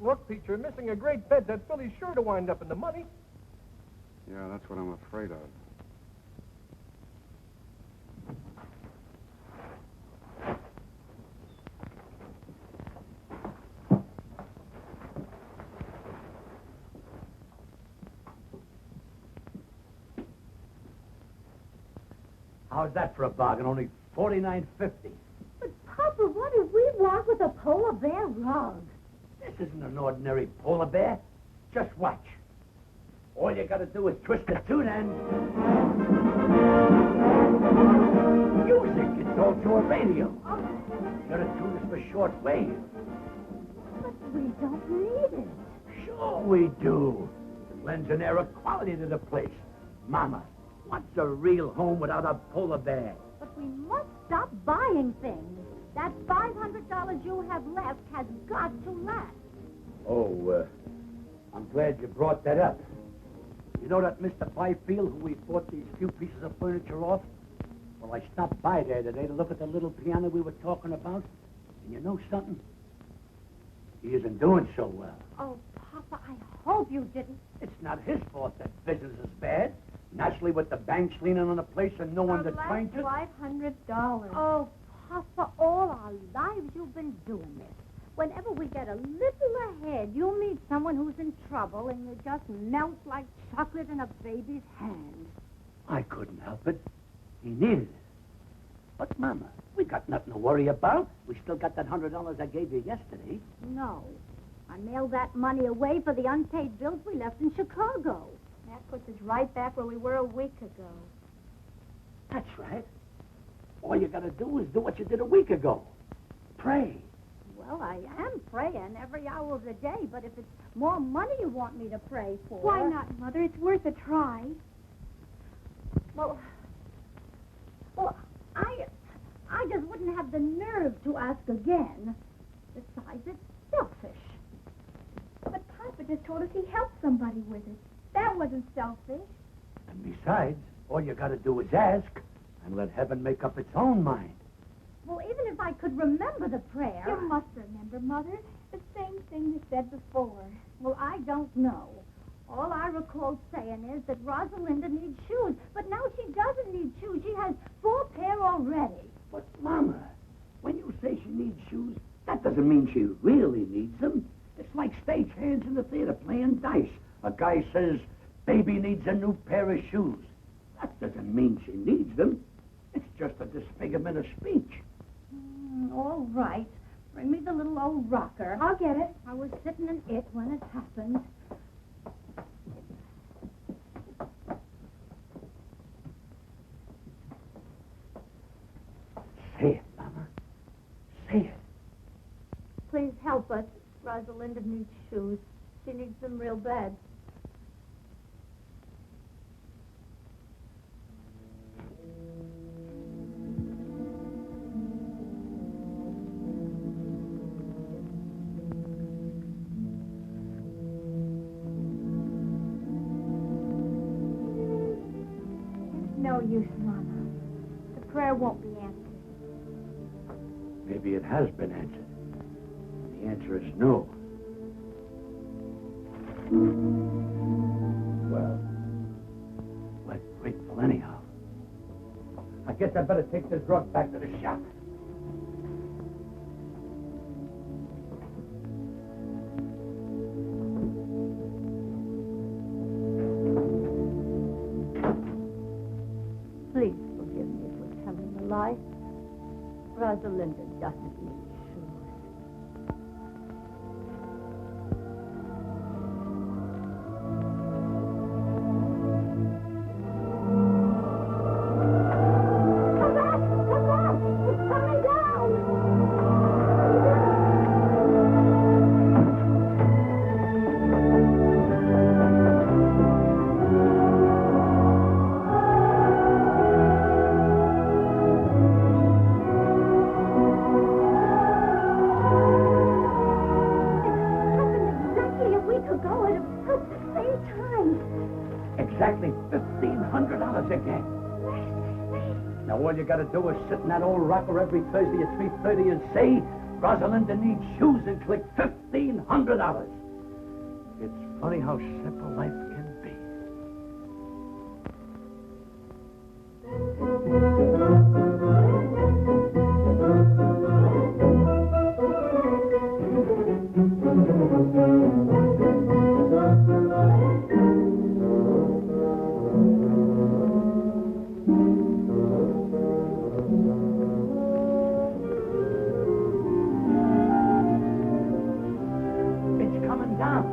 Look, Pete, you're missing a great bet. That filly's sure to wind up in the money. Yeah, that's what I'm afraid of. How's that for a bargain? Only $49.50. But, Papa, what if we walk with a polar bear rug? This isn't an ordinary polar bear. Just watch. All you gotta do is twist the tune and... Music! It's all to a radio. Oh, You gotta tune this for short wave. but we don't need it. Sure we do. It lends an air of quality to the place. Mama, what's a real home without a polar bear? But we must stop buying things. That $500 you have left has got to last. Oh, I'm glad you brought that up. You know that Mr. Byfield who we bought these few pieces of furniture off? Well, I stopped by there today to look at the little piano we were talking about. And you know something? He isn't doing so well. Oh, Papa, I hope you didn't. It's not his fault that business is bad. Naturally, with the banks leaning on the place and no one to turn to... $500. Oh, Papa, all our lives you've been doing this. Whenever we get a little ahead, you meet someone who's in trouble and you just melt like chocolate in a baby's hand. I couldn't help it. He needed it. But, Mama, we got nothing to worry about. We still got that $100 I gave you yesterday. No. I mailed that money away for the unpaid bills we left in Chicago. That puts us right back where we were a week ago. That's right. All you gotta do is do what you did a week ago. Pray. Well, I am praying every hour of the day, but if it's more money you want me to pray for... Why not, Mother? It's worth a try. Well, I just wouldn't have the nerve to ask again. Besides, it's selfish. But Papa just told us he helped somebody with it. That wasn't selfish. And besides, all you gotta do is ask and let heaven make up its own mind. Well, even if I could remember the prayer... You must remember, Mother. The same thing you said before. Well, I don't know. All I recall saying is that Rosalinda needs shoes, but now she doesn't need shoes. She has 4 pair already. But, Mama, when you say she needs shoes, that doesn't mean she really needs them. It's like stage hands in the theater playing dice. A guy says, baby needs a new pair of shoes. That doesn't mean she needs them. It's just a disfigurement of speech. All right. Bring me the little old rocker. I'll get it. I was sitting in it when it happened. Say it, Mama. Say it. Please help us. Rosalinda needs shoes. She needs them real bad. No use, Mama. The prayer won't be answered. Maybe it has been answered. The answer is no. Well, we're grateful anyhow. I guess I better take this drug back to the shop. Please forgive me for telling a lie. Rosalinda doesn't need shoes. Come back! Come back! It's coming down! Exactly $1,500 again. Now all you gotta do is sit in that old rocker every Thursday at 3:30 and say, Rosalinda needs shoes, and click $1,500. It's funny how simple life can be. It's coming down.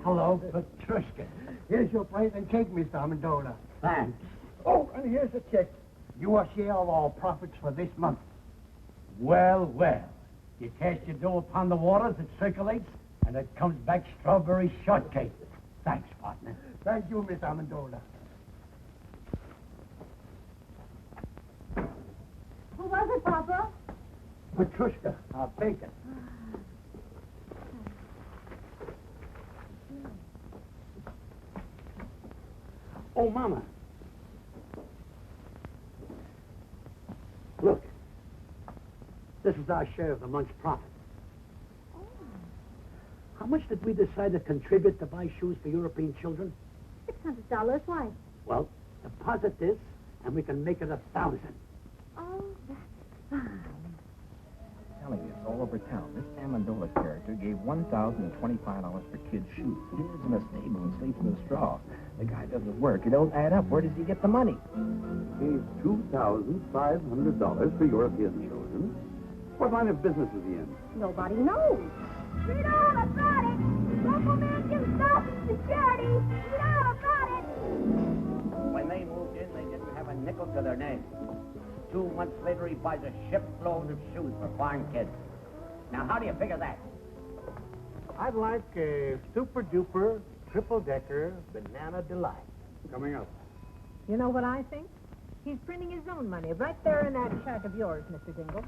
Hello, Petrushka. Here's your plate and cake, Mr. Amendola. Thanks. Oh, and here's the check. Your share of our profits for this month. Well, well. You cast your dough upon the waters, it circulates, and it comes back strawberry shortcake. Thanks, partner. Thank you, Mr. Amendola. Who was it, Papa? Petrushka, our bacon. Oh, Mama. Look. This is our share of the month's profit. Oh. How much did we decide to contribute to buy shoes for European children? $600. Why? Well, deposit this, and we can make it 1,000. Oh, that's fine. I'm telling you, it's all over town. This Amendola character gave $1,025 for kids' shoes. He lives in a stable and sleeps in a straw. The guy doesn't work. It don't add up. Where does he get the money? Gave $2,500 for European children. What line of business is he in? Nobody knows. Read all about it. Local man gives stuff to charity. Read all about it. When they moved in, they didn't have a nickel to their name. 2 months later, he buys a shipload of shoes for farm kids. Now, how do you figure that? I'd like a super-duper, triple-decker banana delight. Coming up. You know what I think? He's printing his own money right there in that shack of yours, Mr. Dingle.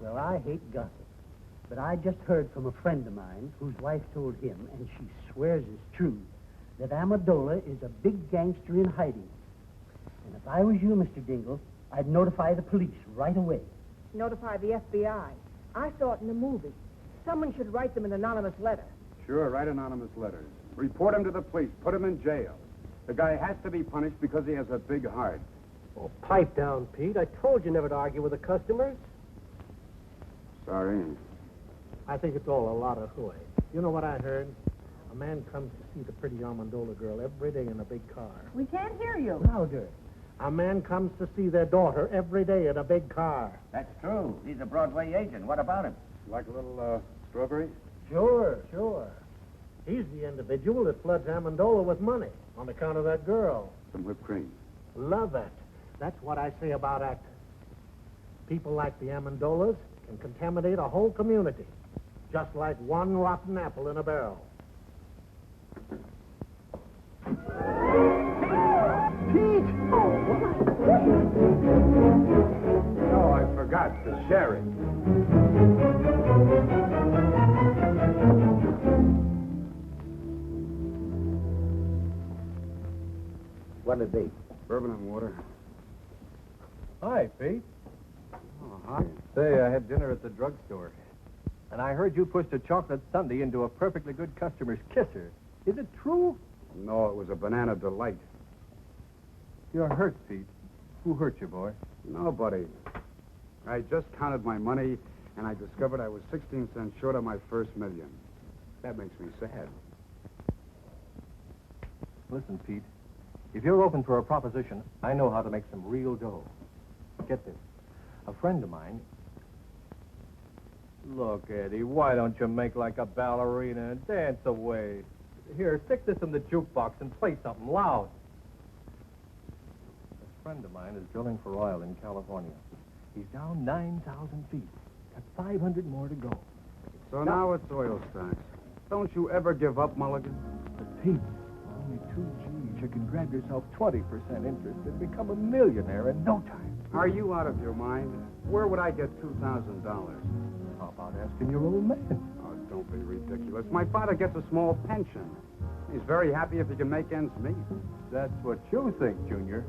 Well, I hate gossip. But I just heard from a friend of mine whose wife told him, and she swears it's true, that Amendola is a big gangster in hiding. And if I was you, Mr. Dingle, I'd notify the police right away. Notify the FBI. I saw it in the movie. Someone should write them an anonymous letter. Sure, write anonymous letters. Report him to the police. Put him in jail. The guy has to be punished because he has a big heart. Oh, pipe down, Pete. I told you never to argue with the customers. Sorry. I think it's all a lot of hooey. You know what I heard? A man comes to see the pretty Amendola girl every day in a big car. We can't hear you. Louder. A man comes to see their daughter every day in a big car. That's true. He's a Broadway agent. What about him? Like a little, strawberry? Sure. He's the individual that floods Amendola with money on account of that girl. Some whipped cream. Love it. That's what I say about actors. People like the Amendolas can contaminate a whole community, just like one rotten apple in a barrel. Pete! Oh, I forgot the sherry. What'll it be? Bourbon and water. Hi, Pete. Oh, hi. Say, I had dinner at the drugstore. And I heard you pushed a chocolate sundae into a perfectly good customer's kisser. Is it true? No, it was a banana delight. You're hurt, Pete. Who hurt you, boy? Nobody. I just counted my money, and I discovered I was 16 cents short of my first million. That makes me sad. Listen, Pete. If you're open for a proposition, I know how to make some real dough. Get this. A friend of mine... Look, Eddie, why don't you make like a ballerina and dance away? Here, stick this in the jukebox and play something loud. A friend of mine is drilling for oil in California. He's down 9,000 feet. Got 500 more to go. So now it's oil stocks. Don't you ever give up, Mulligan? But Pete, only 2 G's. You can grab yourself 20% interest and become a millionaire in no time. Are you out of your mind? Where would I get $2,000? How about asking your old man? Oh, don't be ridiculous. My father gets a small pension. He's very happy if he can make ends meet. That's what you think, Junior.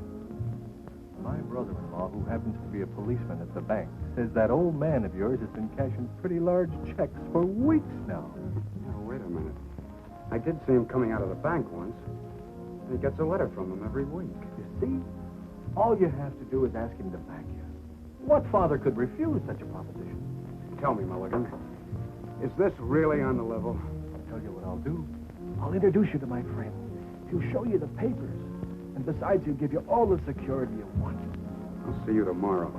My brother-in-law, who happens to be a policeman at the bank, says that old man of yours has been cashing pretty large checks for weeks now. Now, wait a minute. I did see him coming out of the bank once. He gets a letter from him every week. You see? All you have to do is ask him to back you. What father could refuse such a proposition? Tell me, Mulligan, is this really on the level? I'll tell you what I'll do. I'll introduce you to my friend. He'll show you the papers. And besides, he'll give you all the security you want. I'll see you tomorrow.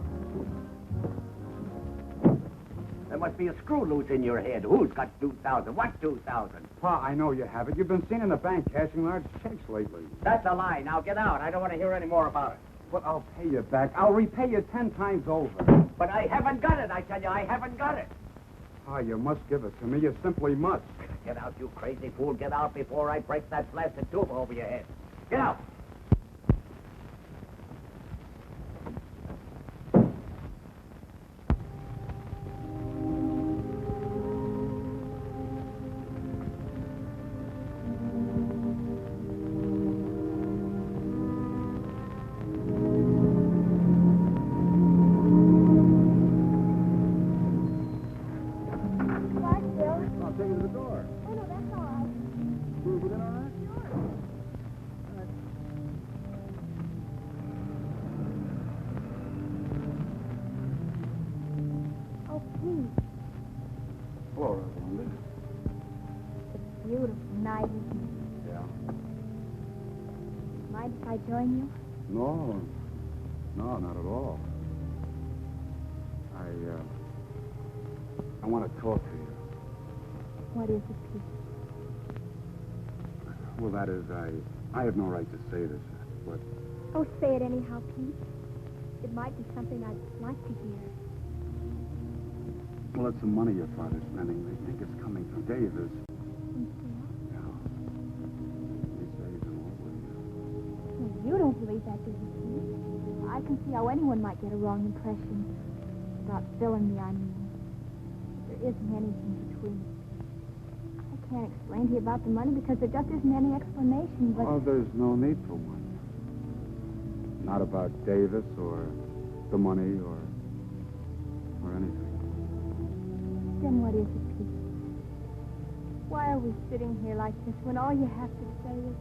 There must be a screw loose in your head. Who's got 2,000? What 2,000? Pa, I know you have it. You've been seen in the bank cashing large checks lately. That's a lie. Now get out. I don't want to hear any more about it. But I'll pay you back. I'll repay you 10 times over. But I haven't got it, I tell you. I haven't got it. Pa, you must give it to me. You simply must. Get out, you crazy fool. Get out before I break that blasted tube over your head. Get out. If I join you? No, not at all. I want to talk to you. What is it, Pete? Well, that is, I have no right to say this, but... Oh, say it anyhow, Pete. It might be something I'd like to hear. Well, it's the money your father's spending. They think it's coming from Davis. Yeah. He says he's in love with you. Well, you don't believe that, do you, Pete? I can see how anyone might get a wrong impression about Phil and me, I mean. There isn't anything between. I can't explain to you about the money because there just isn't any explanation, but... Oh, there's no need for one. Not about Davis or the money or anything. Then what is it, Pete? Why are we sitting here like this when all you have to say is...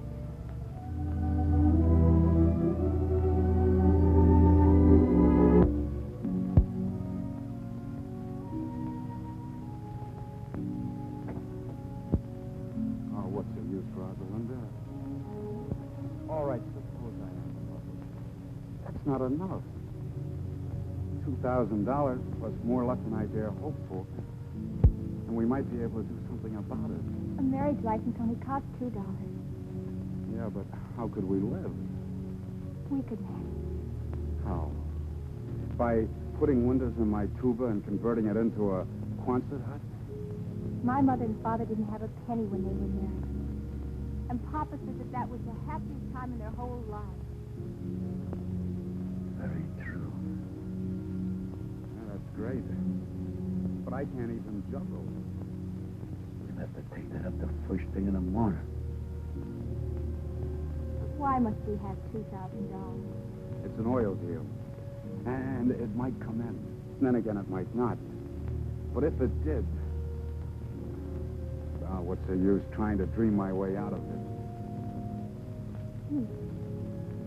Oh, what's the use, Rosalinda? All right, suppose I am in love with you. not enough. $2,000 plus more luck than I dare hope for. And we might be able to do something about it. A marriage license only costs $2. Yeah, but how could we live? We could manage. How? By putting windows in my tuba and converting it into a Quonset hut? My mother and father didn't have a penny when they were married. And Papa said that that was the happiest time in their whole lives. Very true. Yeah, that's great. But I can't even juggle. We'll have to take that up the first thing in the morning. Why must we have $2,000? It's an oil deal. And it might come in. Then again, it might not. But if it did, what's the use trying to dream my way out of it?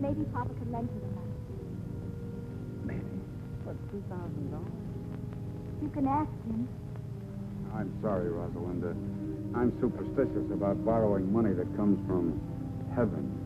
Maybe Papa could lend you the money. Maybe. For $2,000? You can ask him. I'm sorry, Rosalinda. I'm superstitious about borrowing money that comes from heaven.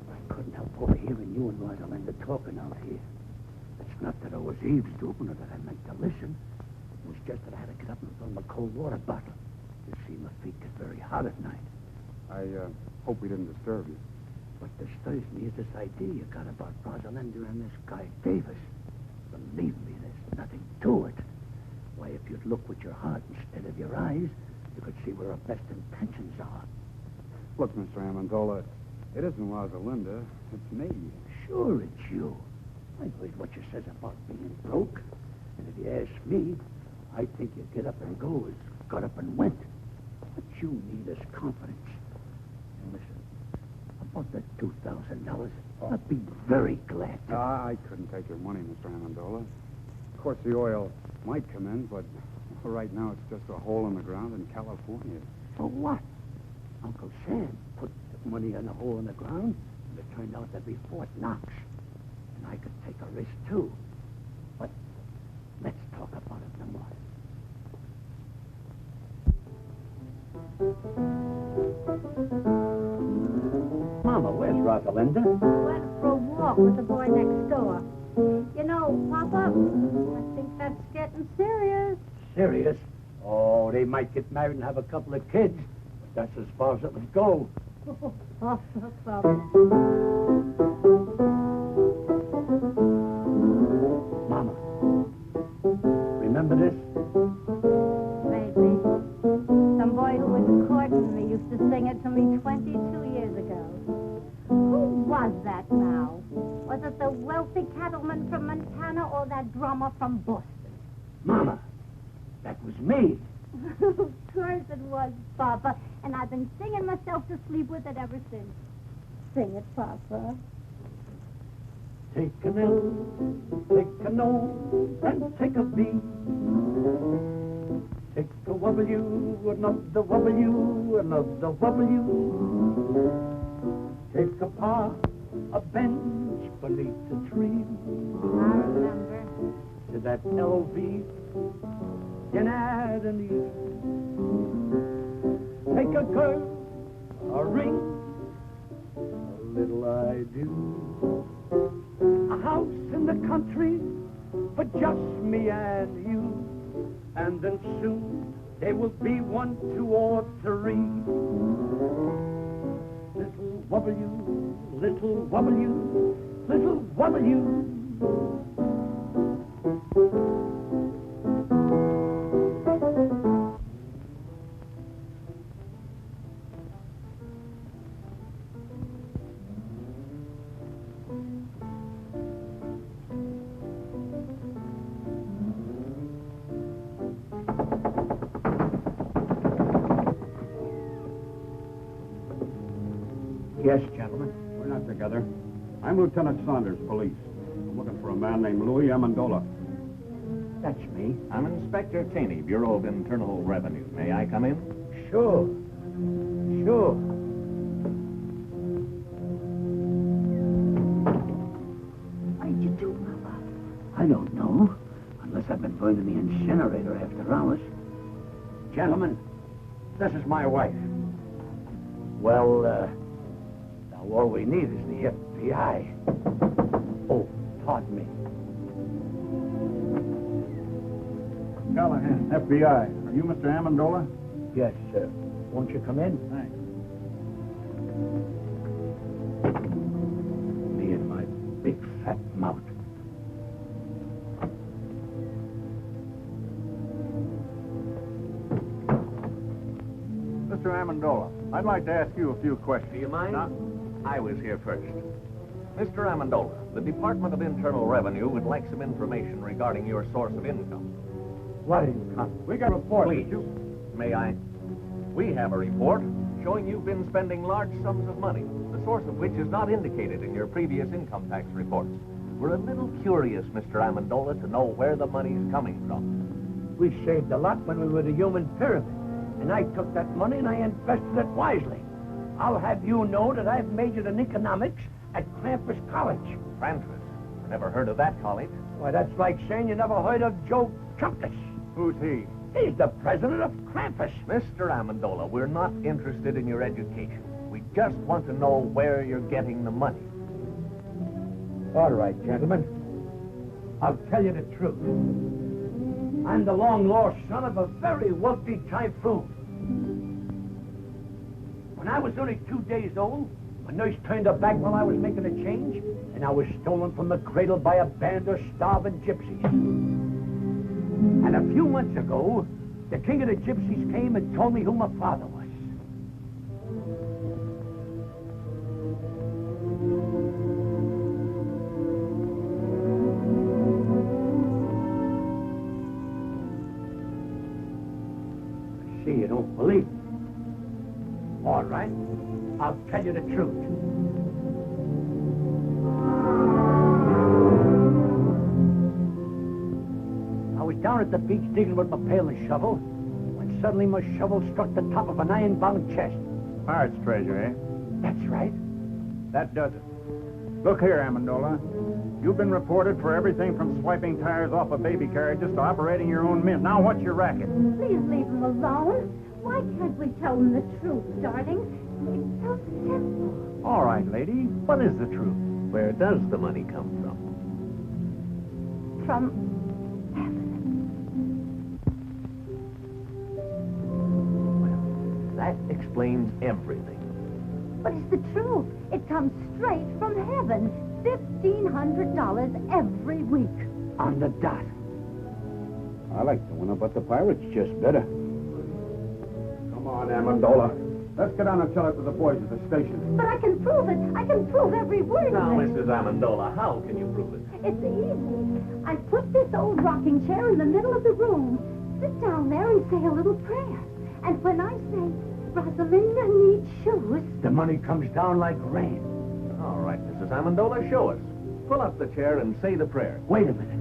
I couldn't help overhearing you and Rosalinda talking out here. It's not that I was eavesdropping or that I meant to listen. It was just that I had to get up and fill my cold water bottle. You see, my feet get very hot at night. I hope we didn't disturb you. What disturbs me is this idea you got about Rosalinda and this guy Davis. Believe me, there's nothing to it. Why, if you'd look with your heart instead of your eyes, you could see where our best intentions are. Look, Mr. Amendola, it isn't Rosalinda. It's me. Sure, it's you. I heard what you says about being broke. And if you ask me, I think you get up and go as got up and went. What you need is confidence. And listen, about that $2,000, I'd be very glad to. I couldn't take your money, Mr. Amendola. Of course, the oil might come in, but for right now, it's just a hole in the ground in California. For what? Uncle Sam put the money in a hole in the ground, and it turned out to be Fort Knox. And I could take a risk, too. But let's talk about it in the morning. Mama, where's Rosalinda? Went for a walk with the boy next door. You know, Papa, I think that's getting serious. Serious? Oh, they might get married and have a couple of kids. But that's as far as it would go. Oh, Papa. Mama, remember this? Maybe. Some boy who was courting me used to sing it to me 22 years ago. Who was that now? Was it the wealthy cattleman from Montana or that drummer from Boston? Mama, that was me. Of course it was, Papa. And I've been singing myself to sleep with it ever since. Sing it, Papa. Take an L, take an O, and take a B. Take a W, another W, another W. Take a par, a bench beneath the tree. I remember. To that LV, you add an E. Take a girl, a ring, a little I do. A house in the country for just me and you. And then soon there will be 1, 2, or 3. Little W, little W, little W. Yes, gentlemen. We're not together. I'm Lieutenant Saunders, police. I'm looking for a man named Louis Amendola. That's me. I'm Inspector Taney, Bureau of Internal Revenue. May I come in? Sure. Sure. What did you do, Mama? I don't know. Unless I've been burned in the incinerator after hours. Gentlemen, this is my wife. Well, now all we need is the FBI. Oh, pardon me. Callahan, FBI. Are you Mr. Amendola? Yes, sir. Won't you come in? Thanks. Me and my big fat mouth. Mr. Amendola, I'd like to ask you a few questions. Do you mind? I was here first. Mr. Amendola, the Department of Internal Revenue would like some information regarding your source of income. What income? We got a report. Please, may I? We have a report showing you've been spending large sums of money, the source of which is not indicated in your previous income tax reports. We're a little curious, Mr. Amendola, to know where the money's coming from. We saved a lot when we were the human pyramid. And I took that money and I invested it wisely. I'll have you know that I've majored in economics at Krampus College. Krampus? I never heard of that college. Why, that's like saying you never heard of Joe Chunkus. Who's he? He's the president of Krampus. Mr. Amendola, we're not interested in your education. We just want to know where you're getting the money. All right, gentlemen. I'll tell you the truth. I'm the long-lost son of a very wealthy typhoon. When I was only 2 days old, my nurse turned her back while I was making a change, and I was stolen from the cradle by a band of starving gypsies. And a few months ago, the king of the gypsies came and told me who my father was. See, you don't believe me. All right, I'll tell you the truth. I was down at the beach digging with my pail and shovel when suddenly my shovel struck the top of an iron-bound chest. Pirate's treasure, eh? That's right. That does it. Look here, Amendola. You've been reported for everything from swiping tires off of baby carriages to operating your own mint. Now, what's your racket? Please leave him alone. Why can't we tell him the truth, darling? It's so simple. All right, lady. What is the truth? Where does the money come from? From That explains everything. But it's the truth. It comes straight from heaven. $1,500 every week. On the dot. I like the one about the pirates just better. Come on, Amendola. Let's get down and tell it to the boys at the station. But I can prove it. I can prove every word Now, of it. Mrs. Amendola, how can you prove it? It's easy. I put this old rocking chair in the middle of the room. Sit down there and say a little prayer. And when I say, Rosalinda needs shoes, The money comes down like rain. All right, Mrs. Amendola, show us. Pull up the chair and say the prayer. Wait a minute.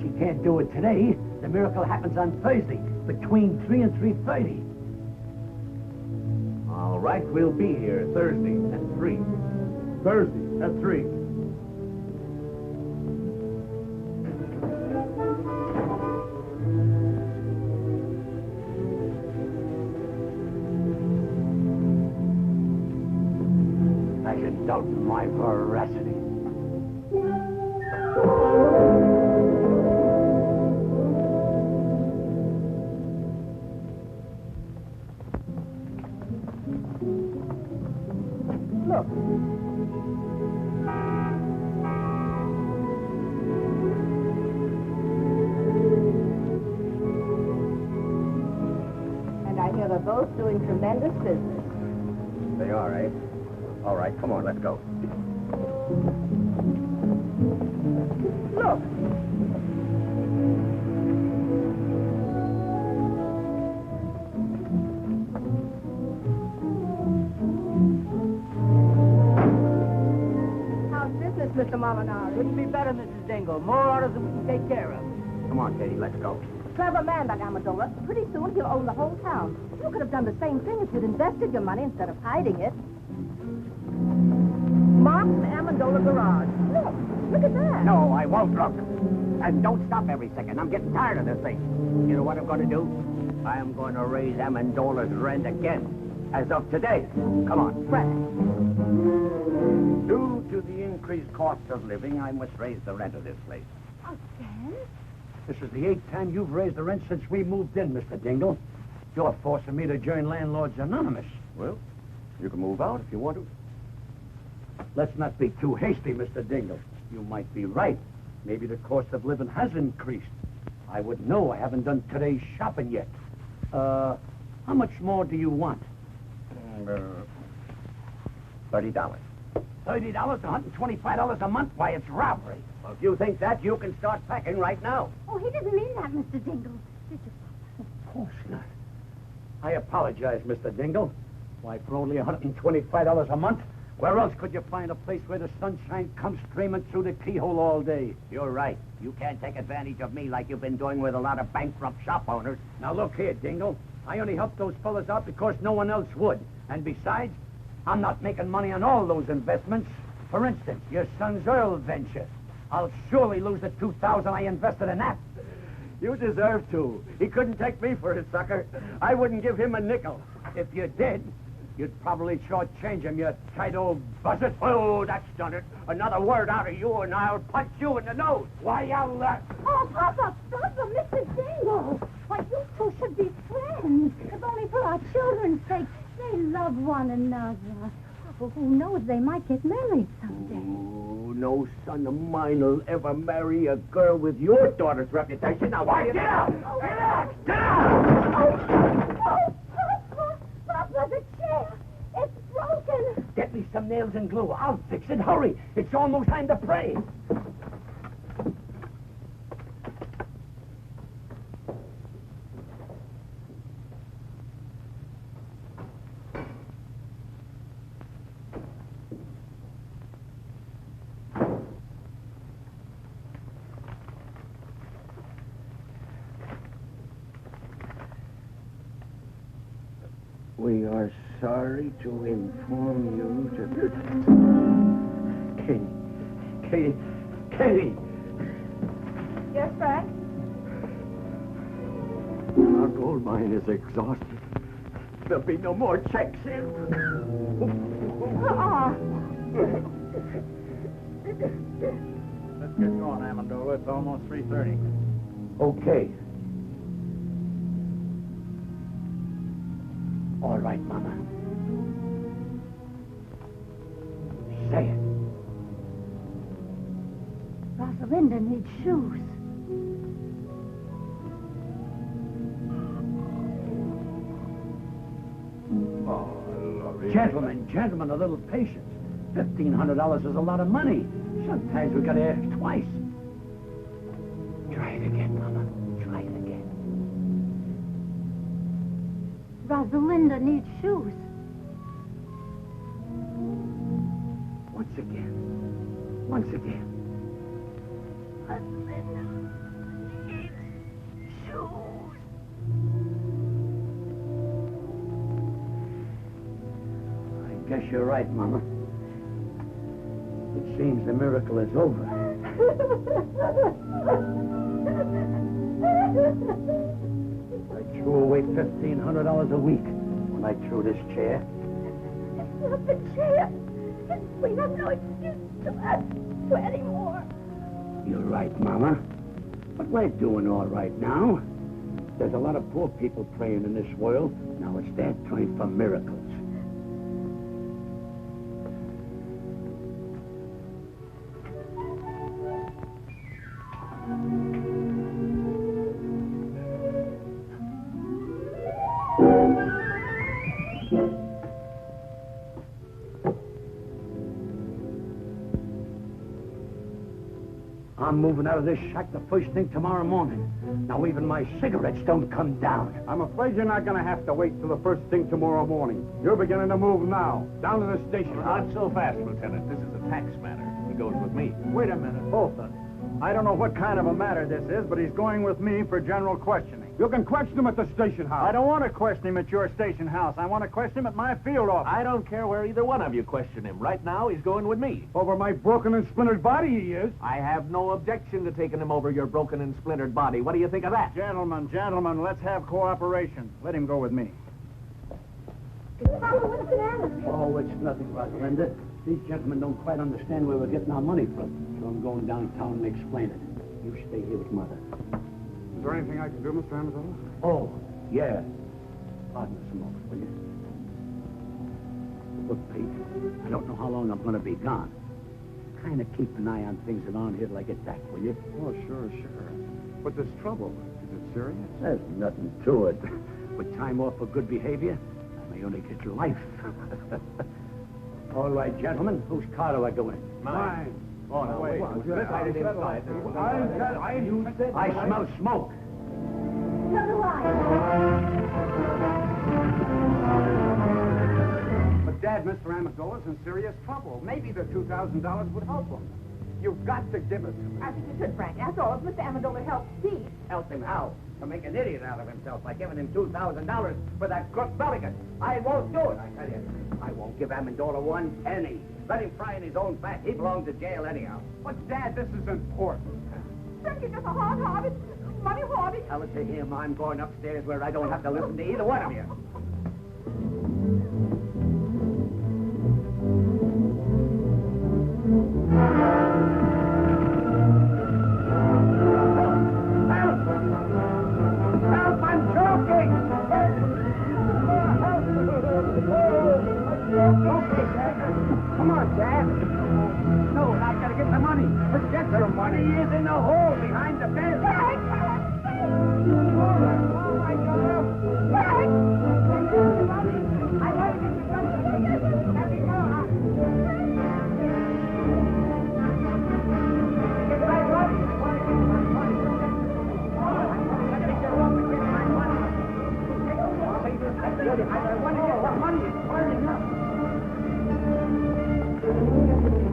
She can't do it today. The miracle happens on Thursday, between 3 and 3:30. All right, we'll be here Thursday at 3. Thursday at 3. I should doubt my veracity. Look. And I hear they're both doing tremendous business. They are, eh? All right, come on, let's go. Look. a mile an hour. Couldn't be better, Mrs. Dingle. More orders than we can take care of. Come on, Katie, let's go. Clever man, that Amendola. Pretty soon he'll own the whole town. You could have done the same thing if you'd invested your money instead of hiding it. Mark's Amendola Garage. Look at that. No, I won't look. And don't stop every second. I'm getting tired of this thing. You know what I'm going to do? I am going to raise Amendola's rent again. As of today. Come on. Right. Due to the increased cost of living, I must raise the rent of this place. Again? This is the 8th time you've raised the rent since we moved in, Mr. Dingle. You're forcing me to join Landlords Anonymous. Well, you can move out if you want to. Let's not be too hasty, Mr. Dingle. You might be right. Maybe the cost of living has increased. I wouldn't know. I haven't done today's shopping yet. How much more do you want? $30. $30, $125 a month? Why, it's robbery. Well, if you think that, you can start packing right now. Oh, he didn't mean that, Mr. Dingle. Did you? Of course not. I apologize, Mr. Dingle. Why, for only $125 a month, where else could you find a place where the sunshine comes streaming through the keyhole all day? You're right. You can't take advantage of me like you've been doing with a lot of bankrupt shop owners. Now, look here, Dingle. I only helped those fellas out because no one else would. And besides, I'm not making money on all those investments. For instance, your son's oil venture. I'll surely lose the $2,000 I invested in that. You deserve to. He couldn't take me for a sucker. I wouldn't give him a nickel. If you did, you'd probably shortchange him, you tight old buzzard. Oh, that's done it. Another word out of you, and I'll punch you in the nose. Why, I'll... Oh, Papa, Mr. Dingle. Why, you two should be friends. If only for our children's sake. They love one another. Well, who knows, they might get married someday. Oh, no son of mine will ever marry a girl with your daughter's reputation. Now, why, get out! Get out! Get out! Papa, the chair. It's broken. Get me some nails and glue. I'll fix it. Hurry. It's almost time to pray. We are sorry to inform you Katie! Yes, Frank? Our gold mine is exhausted. There'll be no more checks in. Let's get going, Amendola. It's almost 3:30. Okay. All right, Mama. Say it. Rosalinda needs shoes. Gentlemen, a little patience. $1,500 is a lot of money. Sometimes we gotta ask twice. Try it again, Mama. Try it again. Rosalinda needs shoes. Once again. Rosalinda needs shoes. I guess you're right, Mama. It seems the miracle is over. I threw away $1,500 a week when I threw this chair. It's not the chair. We have no excuse to ask for any more. You're right, Mama. But we're doing all right now. There's a lot of poor people praying in this world. Now it's their turn for miracles. I'm moving out of this shack the first thing tomorrow morning. Now even my cigarettes don't come down. I'm afraid you're not going to have to wait till the first thing tomorrow morning. You're beginning to move now. Down to the station. Not so fast, Lieutenant. This is a tax matter. he goes with me. Wait a minute, both of you. I don't know what kind of a matter this is, but he's going with me for general questioning. You can question him at the station house. I don't want to question him at your station house. I want to question him at my field office. I don't care where either one of you question him. Right now, he's going with me. Over my broken and splintered body, he is. I have no objection to taking him over your broken and splintered body. What do you think of that? Gentlemen, let's have cooperation. Let him go with me. Papa, what's the matter? Oh, it's nothing, Rosalinda. These gentlemen don't quite understand where we're getting our money from. So I'm going downtown and explain it. You stay here with Mother. Is there anything I can do, Mr. Amazola? Oh, yeah. Pardon us a moment, will you? Look, Pete, I don't know how long I'm going to be gone. Kind of keep an eye on things around here till I get back, will you? Oh, sure. But this trouble, is it serious? There's nothing to it. With time off for good behavior, I may only get life. All right, gentlemen, whose car do I go in? Mine. Oh, no, wait. Decided inside. I smell smoke. So do I. But, Dad, Mr. Amazola's in serious trouble. Maybe the $2,000 would help him. You've got to give it to me. I think you should, Frank. After all, if Mr. Amendola helps Pete. Help him how? To make an idiot out of himself by giving him $2,000 for that crook Belligan. I won't do it, I tell you. I won't give Amendola one penny. Let him fry in his own fat. He belongs to jail anyhow. But, Dad, this is important. Frank, you're just a hard-hearted, money-hoarding. Tell it to him I'm going upstairs where I don't have to listen to either one of you. Help! I'm choking! Okay, Dad. Come on, Dad. No, I gotta get the money. Forget the money is in the hole behind the bed.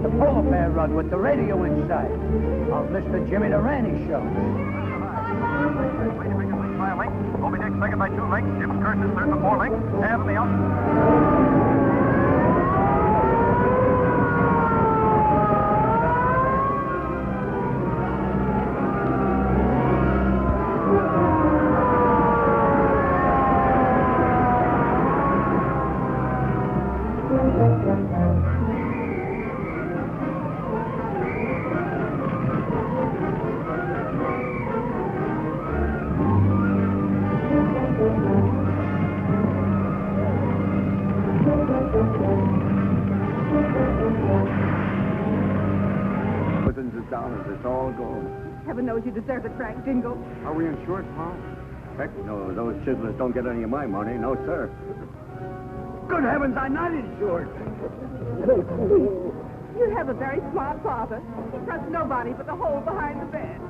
The polar bear rug with the radio inside of Mr. Jimmy Durante show. By a length. Moby Dick second by 2 lengths. Jim Curtis third by 4 lengths. Head of the out. It's all gone. Heaven knows you deserve it, Frank Jingle. Are we insured, Pa? Heck no, those chiselers don't get any of my money. No, sir. Good heavens, I'm not insured. You have a very smart father. He trusts nobody but the hole behind the bed.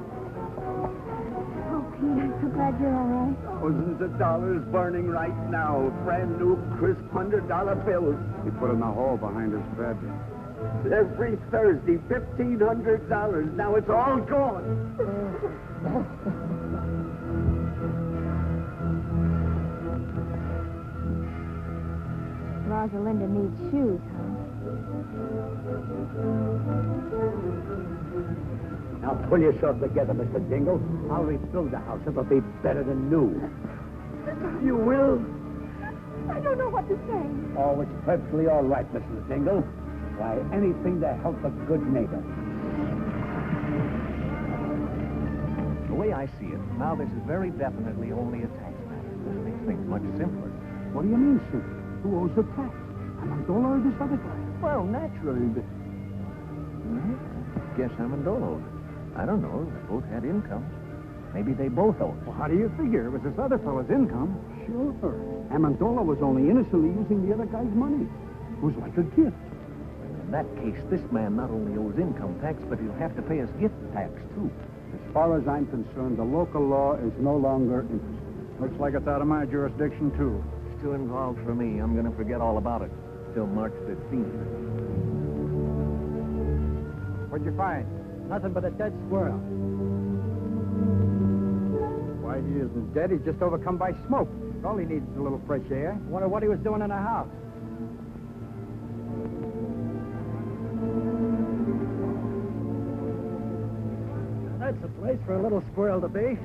Oh, Pete, I'm so glad you're all right. Thousands of dollars burning right now. Brand new, crisp $100 bills. He put in the hole behind his bed. Every Thursday, $1,500. Now it's all gone. Rosalinda needs shoes, huh? Now pull yourself together, Mr. Dingle. I'll rebuild the house. It'll be better than new. You will? I don't know what to say. Oh, it's perfectly all right, Mr. Dingle. Why, anything to help a good neighbor. The way I see it, now this is very definitely only a tax matter. This makes things much simpler. What do you mean, sir? Who owes the tax? Amendola or this other guy? Well, naturally, but... Well, I guess Amendola owes it. I don't know. They both had incomes. Maybe they both owe it. Well, how do you figure? It was this other fellow's income. Sure. Amendola was only innocently using the other guy's money. It was like a gift. In that case, this man not only owes income tax, but he'll have to pay us gift tax, too. As far as I'm concerned, the local law is no longer interested. Looks like it's out of my jurisdiction, too. Still involved for me. I'm going to forget all about it till March 15th. What'd you find? Nothing but a dead squirrel. Why, he isn't dead. He's just overcome by smoke. All he needs is a little fresh air. Wonder what he was doing in the house. That's a place for a little squirrel to be.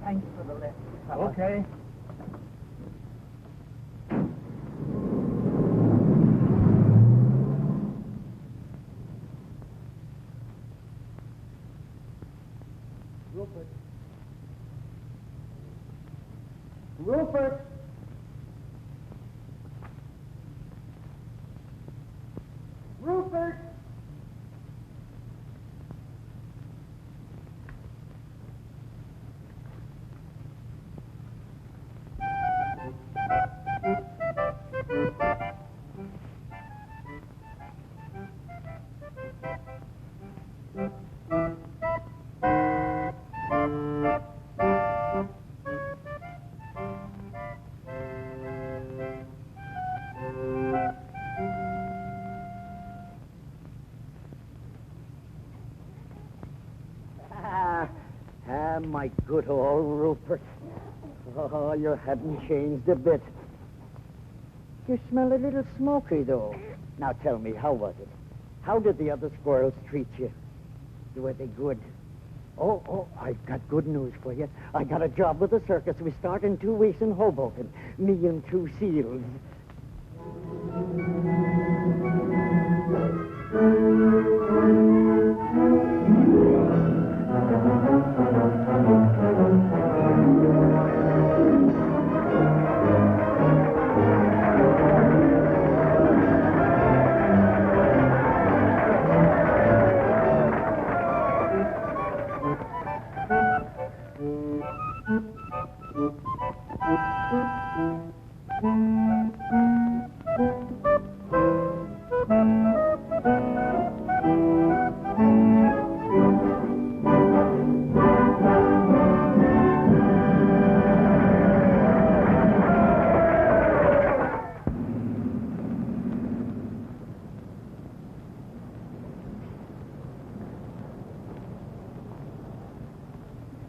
Thanks for the lift. Okay. Rupert. Rupert! Rupert! My good old Rupert. Oh, you haven't changed a bit. You smell a little smoky, though. Now tell me, how was it? How did the other squirrels treat you? Were they good? Oh, I've got good news for you. I got a job with the circus. We start in 2 weeks in Hoboken. Me and 2 seals.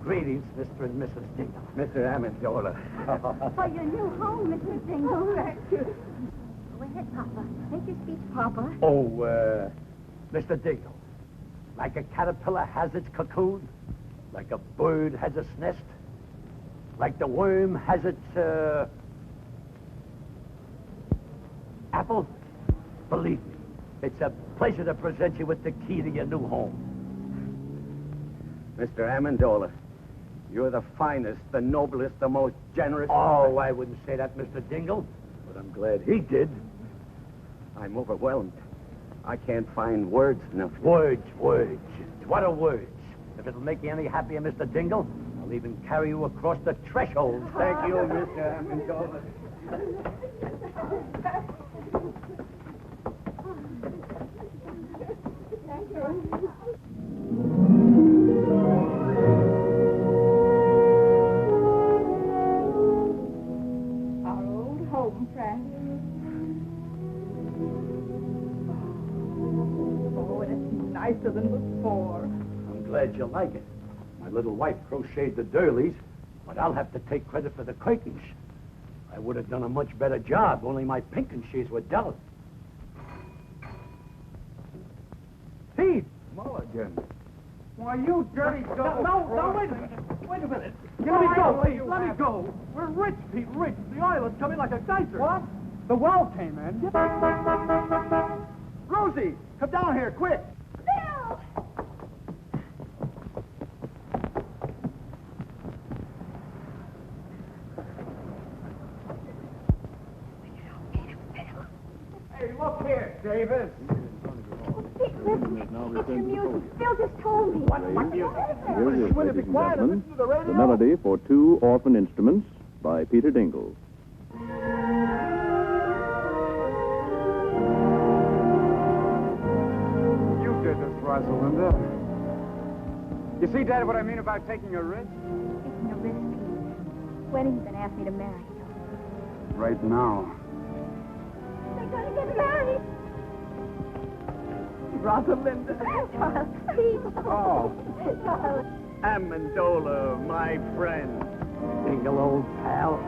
Greetings, Mr. and Mrs. Dingle. Mr. Amendola. For your new home, Mr. Dingle. Go ahead, Papa. Make your speech, Papa. Oh, Mr. Dingle, like a caterpillar has its cocoon, like a bird has its nest, like the worm has its, apple, believe me, it's a pleasure to present you with the key to your new home. Mr. Amendola, you're the finest, the noblest, the most generous... Oh, I wouldn't say that, Mr. Dingle, but I'm glad he did. I'm overwhelmed. I can't find words enough. Words. What are words? If it'll make you any happier, Mr. Dingle, I'll even carry you across the threshold. Thank you, Mr. Amendola. Our old home, friend. Oh, and it's nicer than before. I'm glad you like it. My little wife crocheted the doilies, but I'll have to take credit for the curtains. I would have done a much better job, only my pinking sheets were delicate. Pete! Mulligan. Why, you dirty double... No, wait a minute. Wait a minute. Let me go, please. Let me go. We're rich, Pete, rich. The island's coming like a geyser. What? The well came in. Rosie, come down here, quick. Bill! Hey, look here, Davis. Pete, listen. It's your music. Bill just told me. What music? Here it is, You want to ladies be and quiet and gentlemen, listen to the radio? the melody for 2 orphan instruments by Peter Dingle. You did this, Rosalinda. You see, Dad, what I mean about taking a risk? Taking a risk, Pete. When are you going to ask me to marry you? Right now. They're going to get married. Rosalinda. Charles, please. Oh. Charles. Amendola, my friend. Single old pal.